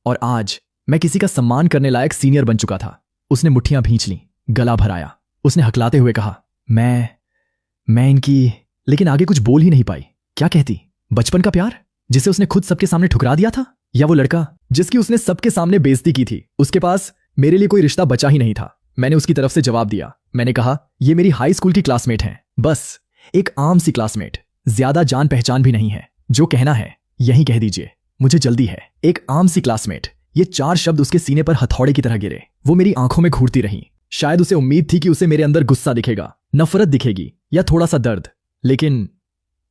और आज मैं किसी का सम्मान करने लायक सीनियर बन चुका था। उसने मुट्ठियां भींच लीं, गला भराया। उसने हकलाते हुए कहा, मैं इनकी, लेकिन आगे कुछ बोल ही नहीं पाई। क्या कहती? बचपन का प्यार जिसे उसने खुद सबके सामने ठुकरा दिया था, या वो लड़का जिसकी उसने सबके सामने बेइज्जती की थी? उसके पास मेरे लिए कोई रिश्ता बचा ही नहीं था। मैंने उसकी तरफ से जवाब दिया। मैंने कहा, ये मेरी हाई स्कूल की क्लासमेट हैं, बस एक आम सी क्लासमेट, ज्यादा जान पहचान भी नहीं है। जो कहना है यही कह दीजिए, मुझे जल्दी है। एक आम सी क्लासमेट। ये 4 शब्द उसके सीने पर हथौड़े की तरह गिरे। वो मेरी आंखों में घूरती रही। शायद उसे उम्मीद थी कि उसे मेरे अंदर गुस्सा दिखेगा, नफरत दिखेगी, या थोड़ा सा दर्द, लेकिन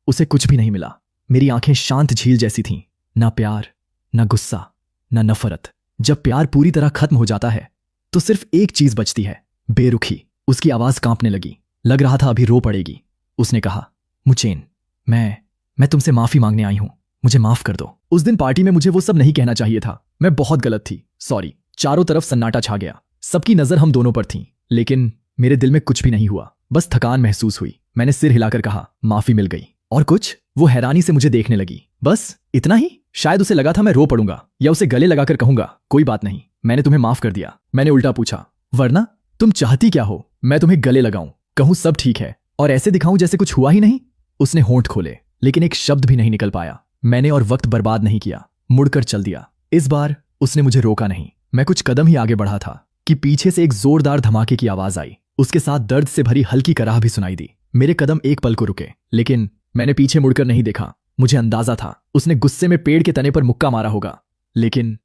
उसे कुछ भी नहीं मिला। मेरी आंखें शांत झील जैसी थीं, ना प्यार, ना गुस्सा, ना नफरत। जब प्यार पूरी तरह खत्म हो जाता है तो सिर्फ एक चीज बचती है, बेरुखी। उसकी आवाज कांपने लगी, लग रहा था अभी रो पड़ेगी। उसने कहा, मुचेन, मैं तुमसे माफी मांगने आई हूं, मुझे माफ कर दो। उस दिन पार्टी में मुझे वो सब नहीं कहना चाहिए था। मैं बहुत गलत थी, सॉरी। चारों तरफ सन्नाटा छा गया। सबकी नजर हम दोनों पर थी, लेकिन मेरे दिल में कुछ भी नहीं हुआ, बस थकान महसूस हुई। मैंने सिर हिलाकर कहा, माफी मिल गई। और कुछ? वो हैरानी से मुझे देखने लगी। बस इतना ही? शायद उसे लगा था मैं रो पड़ूंगा या उसे गले लगाकर कहूंगा, कोई बात नहीं, मैंने तुम्हें माफ कर दिया। मैंने उल्टा पूछा, वरना तुम चाहती क्या हो? मैं तुम्हें गले लगाऊं, कहूं सब ठीक है, और ऐसे दिखाऊं जैसे कुछ हुआ ही नहीं? उसने होंठ खोले, लेकिन एक शब्द भी नहीं निकल पाया। मैंने और वक्त बर्बाद नहीं किया, मुड़कर चल दिया। इस बार उसने मुझे रोका नहीं। मैं कुछ कदम ही आगे बढ़ा था कि पीछे से एक जोरदार धमाके की आवाज आई। उसके साथ दर्द से भरी हल्की कराह भी सुनाई दी। मेरे कदम एक पल को रुके, लेकिन मैंने पीछे मुड़कर नहीं देखा। मुझे अंदाजा था उसने गुस्से में पेड़ के तने पर मुक्का मारा होगा, लेकिन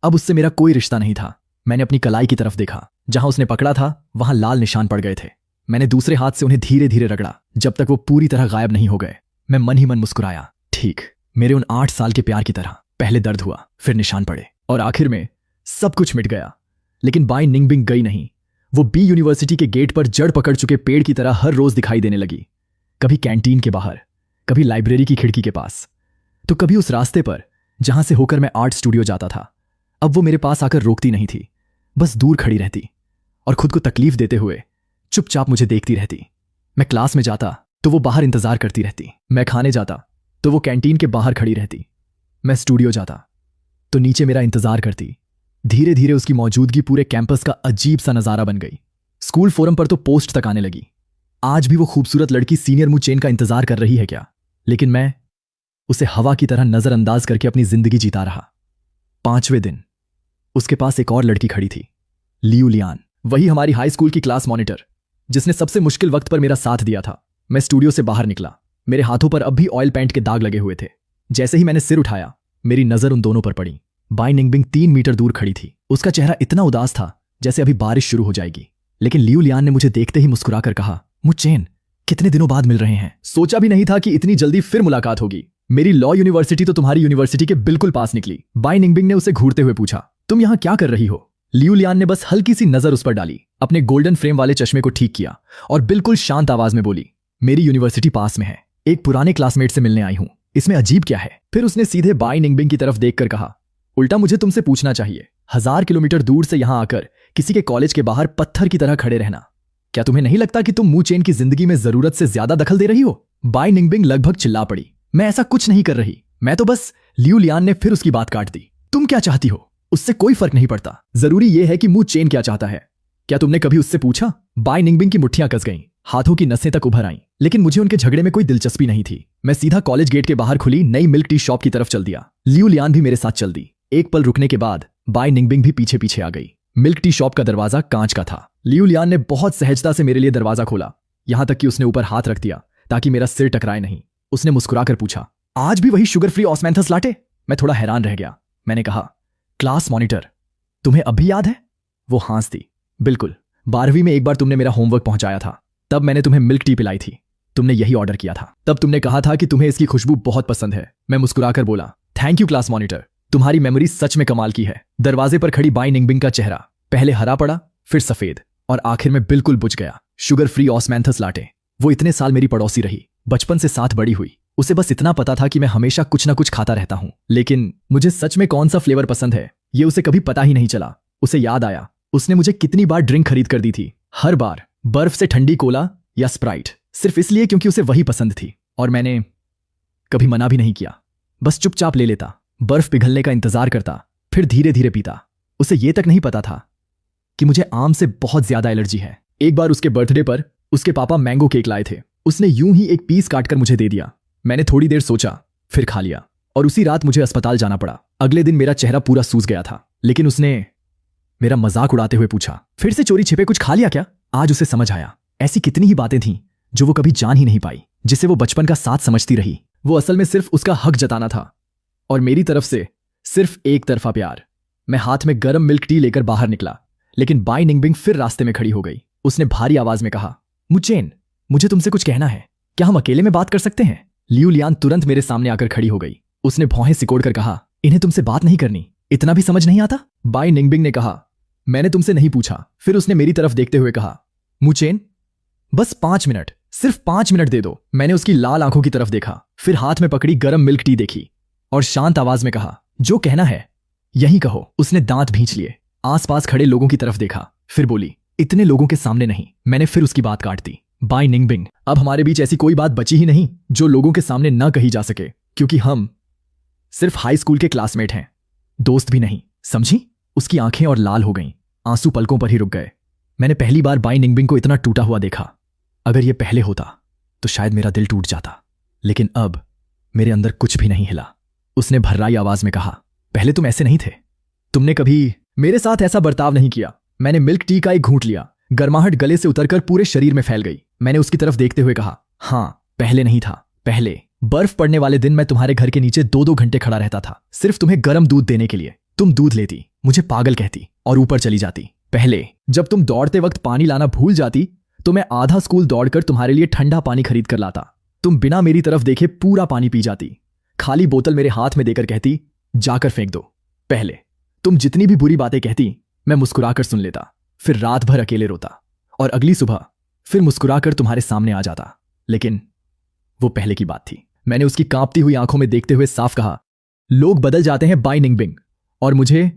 अब उससे मेरा कोई रिश्ता नहीं था। मैंने अपनी कलाई की तरफ देखा। जहां उसने पकड़ा था वहां लाल निशान पड़ गए थे। मैंने दूसरे हाथ से उन्हें धीरे धीरे रगड़ा जब तक वो पूरी तरह गायब नहीं हो गए। मैं मन ही मन मुस्कुराया। ठीक मेरे उन 8 साल के प्यार की तरह। पहले दर्द हुआ, फिर निशान पड़े और आखिर में सब कुछ मिट गया। लेकिन बाई निंगबिंग गई नहीं। वो बी यूनिवर्सिटी के गेट पर जड़ पकड़ चुके पेड़ की तरह हर रोज दिखाई देने लगी। कभी कैंटीन के बाहर, कभी लाइब्रेरी की खिड़की के पास, तो कभी उस रास्ते पर जहां से होकर मैं आर्ट स्टूडियो जाता था। अब वो मेरे पास आकर रोकती नहीं थी, बस दूर खड़ी रहती और खुद को तकलीफ देते हुए चुपचाप मुझे देखती रहती। मैं क्लास में जाता तो वो बाहर इंतजार करती रहती। मैं खाने जाता तो वो कैंटीन के बाहर खड़ी रहती। मैं स्टूडियो जाता तो नीचे मेरा इंतजार करती। धीरे धीरे उसकी मौजूदगी पूरे कैंपस का अजीब सा नजारा बन गई। स्कूल फोरम पर तो पोस्ट तक आने लगी, आज भी वो खूबसूरत लड़की सीनियर मू चेन का इंतजार कर रही है क्या। लेकिन मैं उसे हवा की तरह नजरअंदाज करके अपनी जिंदगी जीता रहा। 5वें दिन उसके पास एक और लड़की खड़ी थी, लियू लियान। वही हमारी हाई स्कूल की क्लास मॉनिटर जिसने सबसे मुश्किल वक्त पर मेरा साथ दिया था। मैं स्टूडियो से बाहर निकला। मेरे हाथों पर अब भी ऑयल पेंट के दाग लगे हुए थे। जैसे ही मैंने सिर उठाया मेरी नजर उन दोनों पर पड़ी। बाई निंगबिंग 3 मीटर दूर खड़ी थी। उसका चेहरा इतना उदास था जैसे अभी बारिश शुरू हो जाएगी। लेकिन लियू लियान ने मुझे देखते ही मुस्कुराकर कहा, मू चेन, कितने दिनों बाद मिल रहे हैं। सोचा भी नहीं था कि इतनी जल्दी फिर मुलाकात होगी। मेरी लॉ यूनिवर्सिटी तो तुम्हारी यूनिवर्सिटी के बिल्कुल पास निकली। बाई निंगबिंग ने उसे घूरते हुए पूछा, तुम यहां क्या कर रही हो। लियू लियान ने बस हल्की सी नजर उस पर डाली, अपने गोल्डन फ्रेम वाले चश्मे को ठीक किया और बिल्कुल शांत आवाज में बोली, मेरी यूनिवर्सिटी पास में है, एक पुराने क्लासमेट से मिलने आई हूं। इसमें अजीब क्या है। फिर उसने सीधे बाई निंगबिंग की तरफ देखकर कहा, उल्टा मुझे तुमसे पूछना चाहिए, 1000 किलोमीटर दूर से यहां आकर किसी के कॉलेज के बाहर पत्थर की तरह खड़े रहना, क्या तुम्हें नहीं लगता कि तुम मू चेन की जिंदगी में जरूरत से ज्यादा दखल दे रही हो। बाई निंगबिंग लगभग चिल्ला पड़ी, मैं ऐसा कुछ नहीं कर रही, मैं तो बस। लियू लियान ने फिर उसकी बात काट दी, तुम क्या चाहती हो उससे कोई फर्क नहीं पड़ता, जरूरी यह है कि मू चेन क्या चाहता है। क्या तुमने कभी उससे पूछा। बाई निंगबिंग की मुट्ठियां कस गईं, हाथों की नसें तक उभर आईं। लेकिन मुझे उनके झगड़े में कोई दिलचस्पी नहीं थी। मैं सीधा कॉलेज गेट के बाहर खुली नई मिल्क टी शॉप की तरफ चल दिया। लियू लियान भी मेरे साथ चल दी। एक पल रुकने के बाद बाई निंगबिंग भी पीछे पीछे आ गई। मिल्क टी शॉप का दरवाजा कांच का था। लियू लियान ने बहुत सहजता से मेरे लिए दरवाजा खोला, यहां तक कि उसने ऊपर हाथ रख दिया ताकि मेरा सिर टकराए नहीं। उसने मुस्कुराकर पूछा, आज भी वही शुगर फ्री ऑस्मेंथस लाटे। मैं थोड़ा हैरान रह गया। मैंने कहा, क्लास मॉनिटर, तुम्हें अब भी याद है। वो हंस दी, बिल्कुल, 12वीं में एक बार तुमने मेरा होमवर्क पहुंचाया था, तब मैंने तुम्हें मिल्क टी पिलाई थी। तुमने यही ऑर्डर किया था। तब तुमने कहा था कि तुम्हें इसकी खुशबू बहुत पसंद है। मैं मुस्कुराकर बोला, थैंक यू क्लास मॉनिटर, तुम्हारी मेमोरी सच में कमाल की है। दरवाजे पर खड़ी बाई निंगबिंग का चेहरा पहले हरा पड़ा, फिर सफेद और आखिर में बिल्कुल बुझ गया। Sugar free osmanthus latte. वो इतने साल मेरी पड़ोसी रही, बचपन से साथ बड़ी हुई। उसे बस इतना पता था कि मैं हमेशा कुछ ना कुछ खाता रहता हूं, लेकिन मुझे सच में कौन सा फ्लेवर पसंद है ये उसे कभी पता ही नहीं चला। उसे याद आया उसने मुझे कितनी बार ड्रिंक खरीद कर दी थी, हर बार बर्फ से ठंडी कोला या स्प्राइट, सिर्फ इसलिए क्योंकि उसे वही पसंद थी। और मैंने कभी मना भी नहीं किया, बस चुपचाप ले लेता, बर्फ पिघलने का इंतजार करता, फिर धीरे धीरे पीता। उसे यह तक नहीं पता था कि मुझे आम से बहुत ज्यादा एलर्जी है। एक बार उसके बर्थडे पर उसके पापा मैंगो केक लाए थे। उसने यूं ही एक पीस काटकर मुझे दे दिया। मैंने थोड़ी देर सोचा, फिर खा लिया और उसी रात मुझे अस्पताल जाना पड़ा। अगले दिन मेरा चेहरा पूरा सूज गया था, लेकिन उसने मेरा मजाक उड़ाते हुए पूछा, फिर से चोरी छिपे कुछ खा लिया क्या। आज उसे समझ आया, ऐसी कितनी ही बातें थीं जो वो कभी जान ही नहीं पाई, जिसे वो बचपन का साथ समझती रही। वो असल में सिर्फ उसका हक जताना था और मेरी तरफ से सिर्फ एक तरफा प्यार। मैं हाथ में गर्म मिल्क टी लेकर बाहर निकला, लेकिन बाई निंगबिंग फिर रास्ते में खड़ी हो गई। उसने भारी आवाज में कहा, मू चेन, मुझे तुमसे कुछ कहना है, क्या हम अकेले में बात कर सकते हैं। लियू लियान तुरंत मेरे सामने आकर खड़ी हो गई। उसने भौहें सिकोड़कर कहा, इन्हें तुमसे बात नहीं करनी, इतना भी समझ नहीं आता। बाई निंगबिंग ने कहा, मैंने तुमसे नहीं पूछा। फिर उसने मेरी तरफ देखते हुए कहा, मू चेन, बस 5 मिनट, सिर्फ 5 मिनट दे दो। मैंने उसकी लाल आंखों की तरफ देखा, फिर हाथ में पकड़ी गर्म मिल्क टी देखी और शांत आवाज में कहा, जो कहना है यही कहो। उसने दांत भींच लिए, आसपास खड़े लोगों की तरफ देखा, फिर बोली, इतने लोगों के सामने नहीं। मैंने फिर उसकी बात काट दी, बाई निंगबिंग, अब हमारे बीच ऐसी कोई बात बची ही नहीं जो लोगों के सामने ना कही जा सके, क्योंकि हम सिर्फ हाई स्कूल के क्लासमेट हैं, दोस्त भी नहीं, समझी। उसकी आंखें और लाल हो गईं, आंसू पलकों पर ही रुक गए। मैंने पहली बार बाई निंगबिंग को इतना टूटा हुआ देखा। अगर यह पहले होता तो शायद मेरा दिल टूट जाता, लेकिन अब मेरे अंदर कुछ भी नहीं हिला। उसने भर्राई आवाज में कहा, पहले तुम ऐसे नहीं थे, तुमने कभी मेरे साथ ऐसा बर्ताव नहीं किया। मैंने मिल्क टी का एक घूंट लिया, गर्माहट गले से उतरकर पूरे शरीर में फैल गई। मैंने उसकी तरफ देखते हुए कहा, हां, पहले नहीं था। पहले बर्फ पड़ने वाले दिन मैं तुम्हारे घर के नीचे 2-2 घंटे खड़ा रहता था, सिर्फ तुम्हें गर्म दूध देने के लिए। तुम दूध लेती, मुझे पागल कहती और ऊपर चली जाती। पहले जब तुम दौड़ते वक्त पानी लाना भूल जाती तो मैं आधा स्कूल दौड़कर तुम्हारे लिए ठंडा पानी खरीद कर लाता। तुम बिना मेरी तरफ देखे पूरा पानी पी जाती। खाली बोतल मेरे हाथ में देकर कहती, जाकर फेंक दो। पहले तुम जितनी भी बुरी बातें कहती मैं मुस्कुराकर सुन लेता, फिर रात भर अकेले रोता और अगली सुबह फिर मुस्कुराकर तुम्हारे सामने आ जाता। लेकिन वो पहले की बात थी। मैंने उसकी कांपती हुई आंखों में देखते हुए साफ कहा, लोग बदल जाते हैं बाय निंगबिंग, और मुझे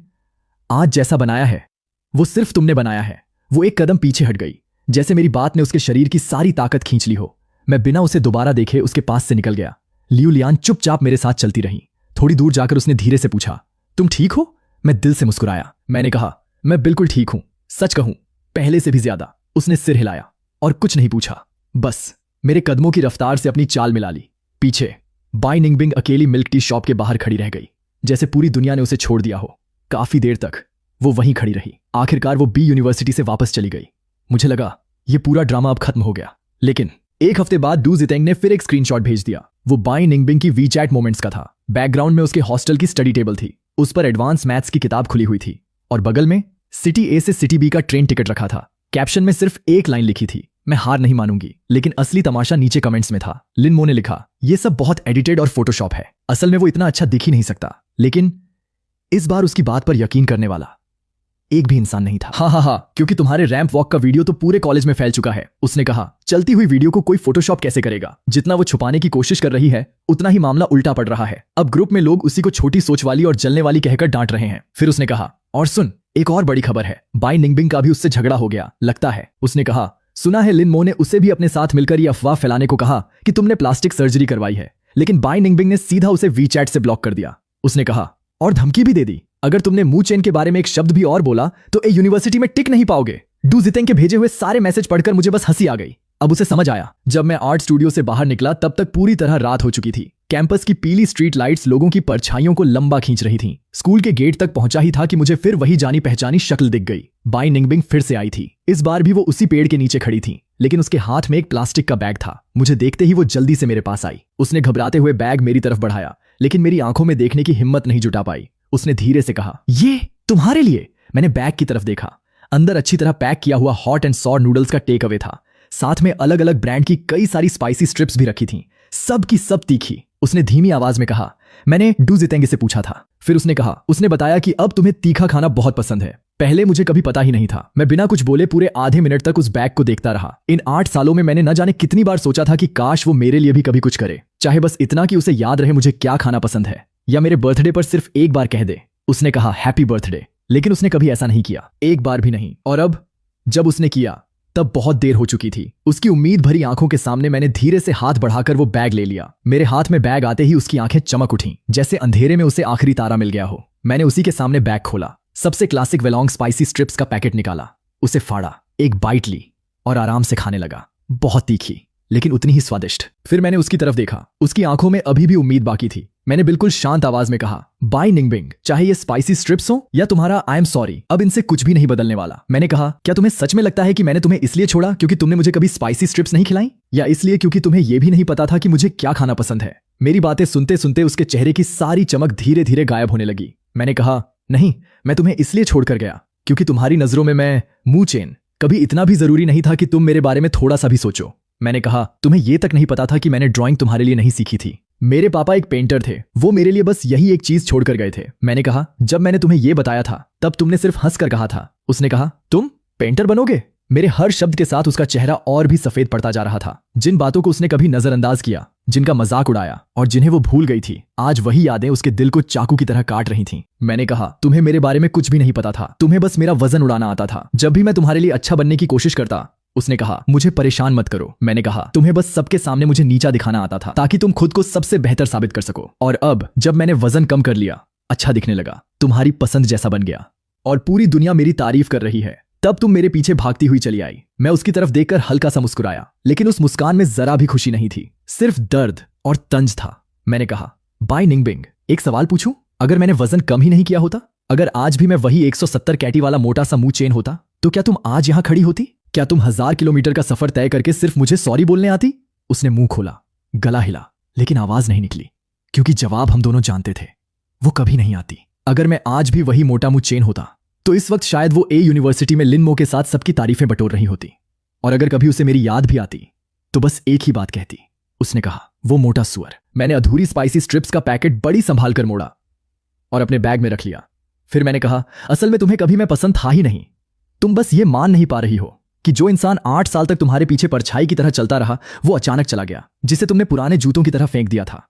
आज जैसा बनाया है वो सिर्फ तुमने बनाया है। वो एक कदम पीछे हट गई, जैसे मेरी बात ने उसके शरीर की सारी ताकत खींच ली हो। मैं बिना उसे दोबारा देखे उसके पास से निकल गया। लियू लियान चुपचाप मेरे साथ चलती रही। थोड़ी दूर जाकर उसने धीरे से पूछा, तुम ठीक हो? मैं दिल से मुस्कुराया। मैंने कहा, मैं बिल्कुल ठीक हूं, सच कहूं पहले से भी ज्यादा। उसने सिर हिलाया और कुछ नहीं पूछा, बस मेरे कदमों की रफ्तार से अपनी चाल मिला ली। पीछे बाय निंगबिंग अकेली मिल्क टी शॉप के बाहर खड़ी रह गई, जैसे पूरी दुनिया ने उसे छोड़ दिया हो। काफी देर तक वो वहीं खड़ी रही। आखिरकार वो बी यूनिवर्सिटी से वापस चली गई। मुझे लगा ये पूरा ड्रामा अब खत्म हो गया, लेकिन एक हफ्ते बाद डू जितेंग ने फिर एक स्क्रीनशॉट भेज दिया। वो बाय निंगबिंग की वीचैट मोमेंट्स का था। बैकग्राउंड में उसके हॉस्टल की स्टडी टेबल थी, उस पर एडवांस मैथ्स की किताब खुली हुई थी और बगल में सिटी ए से सिटी बी का ट्रेन टिकट रखा था। कैप्शन में सिर्फ एक लाइन लिखी थी, मैं हार नहीं मानूंगी। लेकिन असली तमाशा नीचे कमेंट्स में था। लिन मो ने लिखा, ये सब बहुत एडिटेड और फोटोशॉप है, असल में वो इतना अच्छा दिख ही नहीं सकता। लेकिन इस बार उसकी बात पर यकीन करने वाला एक भी इंसान नहीं था। हाँ, क्योंकि तुम्हारे रैंप वॉक का वीडियो तो पूरे कॉलेज में फैल चुका है। उसने कहा, चलती हुई वीडियो को कोई फोटोशॉप कैसे करेगा? जितना वो छुपाने की कोशिश कर रही है उतना ही मामला उल्टा पड़ रहा है। अब ग्रुप में लोग उसी को छोटी सोच वाली और जलने वाली कहकर डांट रहे हैं। फिर उसने कहा, और सुन, एक और बड़ी खबर है, बाय निंगबिंग का भी उससे झगड़ा हो गया लगता है। उसने कहा, सुना है लिन मो ने उसे भी अपने साथ मिलकर ये अफवाह फैलाने को कहा कि तुमने प्लास्टिक सर्जरी करवाई है, लेकिन बाय निंगबिंग ने सीधा उसे वीचैट से ब्लॉक कर दिया। उसने कहा, और धमकी भी दे दी, अगर तुमने मू चेन के बारे में एक शब्द भी और बोला तो ए यूनिवर्सिटी में टिक नहीं पाओगे। डू जितेंग के भेजे हुए सारे मैसेज पढ़कर मुझे बस हंसी आ गई। अब उसे समझ आया। जब मैं आर्ट स्टूडियो से बाहर निकला तब तक पूरी तरह रात हो चुकी थी। कैंपस की पीली स्ट्रीट लाइट्स लोगों की परछाइयों को लंबा खींच रही थीं। स्कूल के गेट तक पहुंचा ही था कि मुझे फिर वही जानी पहचानी शक्ल दिख गई। बाय निंगबिंग फिर से आई थी। इस बार भी वो उसी पेड़ के नीचे खड़ी थी, लेकिन उसके हाथ में एक प्लास्टिक का बैग था। मुझे देखते ही वो जल्दी से मेरे पास आई। उसने घबराते हुए बैग मेरी तरफ बढ़ाया, लेकिन मेरी आंखों में देखने की हिम्मत नहीं जुटा पाई। उसने धीरे से कहा, ये तुम्हारे लिए। मैंने बैग की तरफ देखा। अंदर अच्छी तरह पैक किया हुआ हॉट एंड सॉर नूडल्स का टेक अवे था। साथ में अलग अलग ब्रांड की कई सारी स्पाइसी स्ट्रिप्स भी रखी थीं, सब की सब तीखी। उसने धीमी आवाज में कहा, मैंने डू जितेंगे से पूछा था। फिर उसने कहा, उसने बताया कि अब तुम्हें तीखा खाना बहुत पसंद है। पहले मुझे कभी पता ही नहीं था। मैं बिना कुछ बोले पूरे आधे मिनट तक उस बैग को देखता रहा। इन 8 सालों में मैंने न जाने कितनी बार सोचा था कि काश वो मेरे लिए भी कभी कुछ करे, चाहे बस इतना कि उसे याद रहे मुझे क्या खाना पसंद है, या मेरे बर्थडे पर सिर्फ एक बार कह दे, उसने कहा हैप्पी बर्थडे। लेकिन उसने कभी ऐसा नहीं किया, एक बार भी नहीं। और अब जब उसने किया तब बहुत देर हो चुकी थी। उसकी उम्मीद भरी आंखों के सामने मैंने धीरे से हाथ बढ़ाकर वो बैग ले लिया। मेरे हाथ में बैग आते ही उसकी आंखें चमक उठीं, जैसे अंधेरे में उसे आखिरी तारा मिल गया हो। मैंने उसी के सामने बैग खोला, सबसे क्लासिक वेलोंग स्पाइसी स्ट्रिप्स का पैकेट निकाला, उसे फाड़ा, एक बाइट ली और आराम से खाने लगा। बहुत तीखी लेकिन उतनी ही स्वादिष्ट। फिर मैंने उसकी तरफ देखा। उसकी आंखों में अभी भी उम्मीद बाकी थी। मैंने बिल्कुल शांत आवाज में कहा, बाय निंगबिंग, चाहे ये स्पाइसी स्ट्रिप्स हो या तुम्हारा आई एम सॉरी, अब इनसे कुछ भी नहीं बदलने वाला। मैंने कहा, क्या तुम्हें सच में लगता है कि मैंने तुम्हें इसलिए छोड़ा क्योंकि तुमने मुझे कभी स्पाइसी स्ट्रिप्स नहीं खिलाई, या इसलिए क्योंकि तुम्हें यह भी नहीं पता था कि मुझे क्या खाना पसंद है? मेरी बातें सुनते सुनते उसके चेहरे की सारी चमक धीरे धीरे गायब होने लगी। मैंने कहा, नहीं, मैं तुम्हें इसलिए छोड़कर गया क्योंकि तुम्हारी नजरों में मैं मू चेन कभी इतना भी जरूरी नहीं था कि तुम मेरे बारे में थोड़ा सा भी सोचो। मैंने कहा, तुम्हें यह तक नहीं पता था कि मैंने ड्राइंग तुम्हारे लिए नहीं सीखी थी। मेरे पापा एक पेंटर थे, वो मेरे लिए बस यही एक चीज छोड़कर गए थे। मैंने कहा, जब मैंने तुम्हें यह बताया था तब तुमने सिर्फ हंसकर कहा था। उसने कहा, तुम पेंटर बनोगे? मेरे हर शब्द के साथ उसका चेहरा और भी सफेद पड़ता जा रहा था। जिन बातों को उसने कभी नजरअंदाज किया, जिनका मजाक उड़ाया और जिन्हें वो भूल गई थी, आज वही यादें उसके दिल को चाकू की तरह काट रही थीं। मैंने कहा, तुम्हें मेरे बारे में कुछ भी नहीं पता था, तुम्हें बस मेरा वजन उड़ाना आता था। जब भी मैं तुम्हारे लिए अच्छा बनने की कोशिश करता, उसने कहा, मुझे परेशान मत करो। मैंने कहा, तुम्हें बस सबके सामने मुझे नीचा दिखाना आता था ताकि तुम खुद को सबसे बेहतर साबित कर सको। और अब जब मैंने वजन कम कर लिया, अच्छा दिखने लगा, तुम्हारी पसंद जैसा बन गया और पूरी दुनिया मेरी तारीफ कर रही है, तब तुम मेरे पीछे भागती हुई चली आई। मैं उसकी तरफ देखकर हल्का सा मुस्कुराया, लेकिन उस मुस्कान में जरा भी खुशी नहीं थी, सिर्फ दर्द और तंज था। मैंने कहा, बाय निंगबिंग, एक सवाल पूछूं? अगर मैंने वजन कम ही नहीं किया होता, अगर आज भी मैं वही 170 कैटी वाला मोटा सा मुंह चेन होता, तो क्या तुम आज यहां खड़ी होती? क्या तुम 1000 किलोमीटर का सफर तय करके सिर्फ मुझे सॉरी बोलने आती? उसने मुंह खोला, गला हिला, लेकिन आवाज नहीं निकली, क्योंकि जवाब हम दोनों जानते थे, वो कभी नहीं आती। अगर मैं आज भी वही मोटा मुंह चेन होता तो इस वक्त शायद वो ए यूनिवर्सिटी में लिन मो के साथ सबकी तारीफें बटोर रही होती। और अगर कभी उसे मेरी याद भी आती तो बस एक ही बात कहती। उसने कहा, वो मोटा सुअर। मैंने अधूरी स्पाइसी स्ट्रिप्स का पैकेट बड़ी संभाल कर मोड़ा और अपने बैग में रख लिया। फिर मैंने कहा, असल में तुम्हें कभी मैं पसंद था ही नहीं। तुम बस ये मान नहीं पा रही हो कि जो इंसान 8 साल तक तुम्हारे पीछे परछाई की तरह चलता रहा वो अचानक चला गया, जिसे तुमने पुराने जूतों की तरह फेंक दिया था।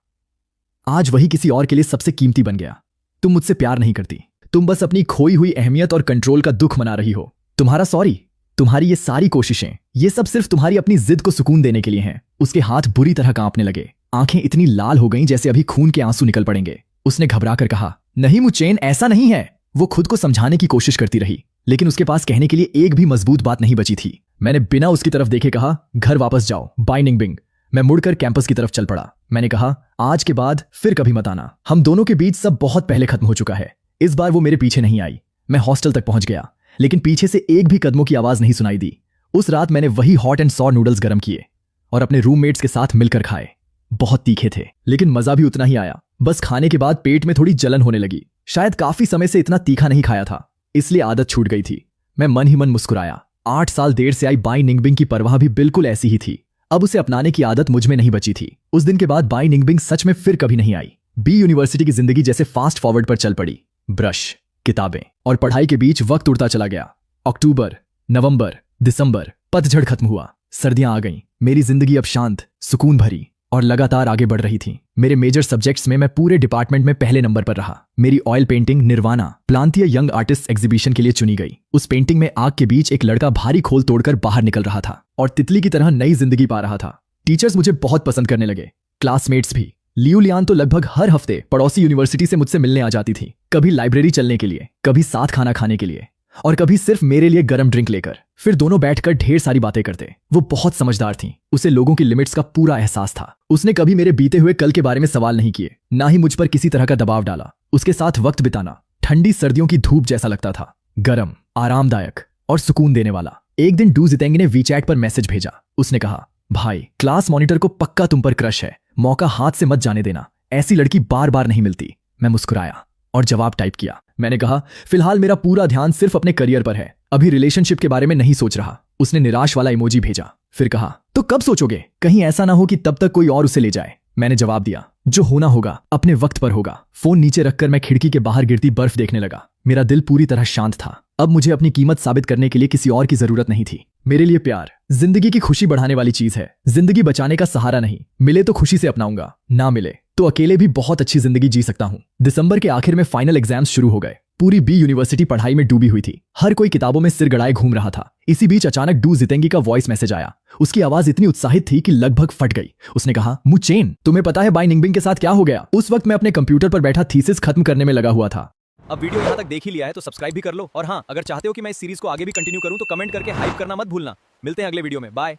आज वही किसी और के लिए सबसे कीमती बन गया। तुम मुझसे प्यार नहीं करती, तुम बस अपनी खोई हुई अहमियत और कंट्रोल का दुख मना रही हो। तुम्हारा सॉरी, तुम्हारी ये सारी कोशिशें, ये सब सिर्फ तुम्हारी अपनी जिद को सुकून देने के लिए हैं। उसके हाथ बुरी तरह कांपने लगे, आंखें इतनी लाल हो गईं जैसे अभी खून के आंसू निकल पड़ेंगे। उसने घबरा कर कहा, नहीं मुचेन, ऐसा नहीं है। वो खुद को समझाने की कोशिश करती रही, लेकिन उसके पास कहने के लिए एक भी मजबूत बात नहीं बची थी। मैंने बिना उसकी तरफ देखे कहा, घर वापस जाओ, बाय निंगबिंग। मैं मुड़कर कैंपस की तरफ चल पड़ा। मैंने कहा, आज के बाद फिर कभी मत आना। हम दोनों के बीच सब बहुत पहले खत्म हो चुका है। इस बार वो मेरे पीछे नहीं आई। मैं हॉस्टल तक पहुंच गया, लेकिन पीछे से एक भी कदमों की आवाज नहीं सुनाई दी। उस रात मैंने वही हॉट एंड सॉर नूडल्स गर्म किए और अपने रूममेट्स के साथ मिलकर खाए। बहुत तीखे थे, लेकिन मजा भी उतना ही आया। बस खाने के बाद पेट में थोड़ी जलन होने लगी। शायद काफी समय से इतना तीखा नहीं खाया था, इसलिए आदत छूट गई थी। मैं मन ही मन मुस्कुराया। 8 साल देर से आई बाई निंगबिंग की परवाह भी बिल्कुल ऐसी ही थी। अब उसे अपनाने की आदत मुझ में नहीं बची थी। उस दिन के बाद बाई निंगबिंग सच में फिर कभी नहीं आई। बी यूनिवर्सिटी की जिंदगी जैसे फास्ट फॉरवर्ड पर चल पड़ी। ब्रश, किताबें और पढ़ाई के बीच वक्त उड़ता चला गया। अक्टूबर, नवंबर, दिसंबर, पतझड़ खत्म हुआ, सर्दियां आ गईं। मेरी जिंदगी अब शांत, सुकून भरी और लगातार आगे बढ़ रही थी। मेरे मेजर सब्जेक्ट्स में मैं पूरे डिपार्टमेंट में पहले नंबर पर रहा। मेरी ऑयल पेंटिंग निर्वाणा प्रांतीय यंग आर्टिस्ट एग्जीबिशन के लिए चुनी गई। उस पेंटिंग में आग के बीच एक लड़का भारी खोल तोड़कर बाहर निकल रहा था और तितली की तरह नई जिंदगी पा रहा था। टीचर्स मुझे बहुत पसंद करने लगे, क्लासमेट्स भी। लियू लियान तो लगभग हर हफ्ते पड़ोसी यूनिवर्सिटी से मुझसे मिलने आ जाती थी, कभी लाइब्रेरी चलने के लिए, कभी साथ खाना खाने के लिए और कभी सिर्फ मेरे लिए गर्म ड्रिंक लेकर। फिर दोनों बैठकर ढेर सारी बातें करते। वो बहुत समझदार थी, उसे लोगों की लिमिट्स का पूरा एहसास था। उसने कभी मेरे बीते हुए कल के बारे में सवाल नहीं किए, ना ही मुझ पर किसी तरह का दबाव डाला। उसके साथ वक्त बिताना ठंडी सर्दियों की धूप जैसा लगता था, गर्म, आरामदायक और सुकून देने वाला। एक दिन डू जितेंग ने वीचैट पर मैसेज भेजा। उसने कहा, भाई, क्लास मॉनिटर को पक्का तुम पर क्रश है, मौका हाथ से मत जाने देना, ऐसी लड़की बार बार नहीं मिलती। मैं मुस्कुराया और जवाब टाइप किया। मैंने कहा, फिलहाल मेरा पूरा ध्यान सिर्फ अपने करियर पर है, अभी रिलेशनशिप के बारे में नहीं सोच रहा। उसने निराश वाला इमोजी भेजा। फिर कहा, तो कब सोचोगे? कहीं ऐसा ना हो कि तब तक कोई और उसे ले जाए। मैंने जवाब दिया, जो होना होगा अपने वक्त पर होगा। फोन नीचे रखकर मैं खिड़की के बाहर गिरती बर्फ देखने लगा। मेरा दिल पूरी तरह शांत था। अब मुझे अपनी कीमत साबित करने के लिए किसी और की जरूरत नहीं थी। मेरे लिए प्यार जिंदगी की खुशी बढ़ाने वाली चीज है, जिंदगी बचाने का सहारा नहीं। मिले तो खुशी से अपनाऊंगा, ना मिले तो अकेले भी बहुत अच्छी जिंदगी जी सकता हूं। दिसंबर के आखिर में फाइनल एग्जाम्स शुरू हो गए। पूरी बी यूनिवर्सिटी पढ़ाई में डूबी हुई थी। हर कोई किताबों में सिर गड़ाए घूम रहा था। इसी बीच अचानक डू जितेंगी का वॉइस मैसेज आया। उसकी आवाज इतनी उत्साहित थी कि लगभग फट गई। उसने कहा, मुचेन, तुम्हें पता है बाई निंगबिंग के साथ क्या हो गया? उस वक्त मैं अपने कंप्यूटर पर बैठा थीसिस खत्म करने में लगा हुआ था। अब वीडियो यहाँ तक देख ही लिया है तो सब्सक्राइब भी कर लो, और हाँ, अगर चाहते हो कि मैं इस सीरीज को आगे भी कंटिन्यू करूँ तो कमेंट करके हाइप करना मत भूलना। मिलते हैं अगले वीडियो में, बाय।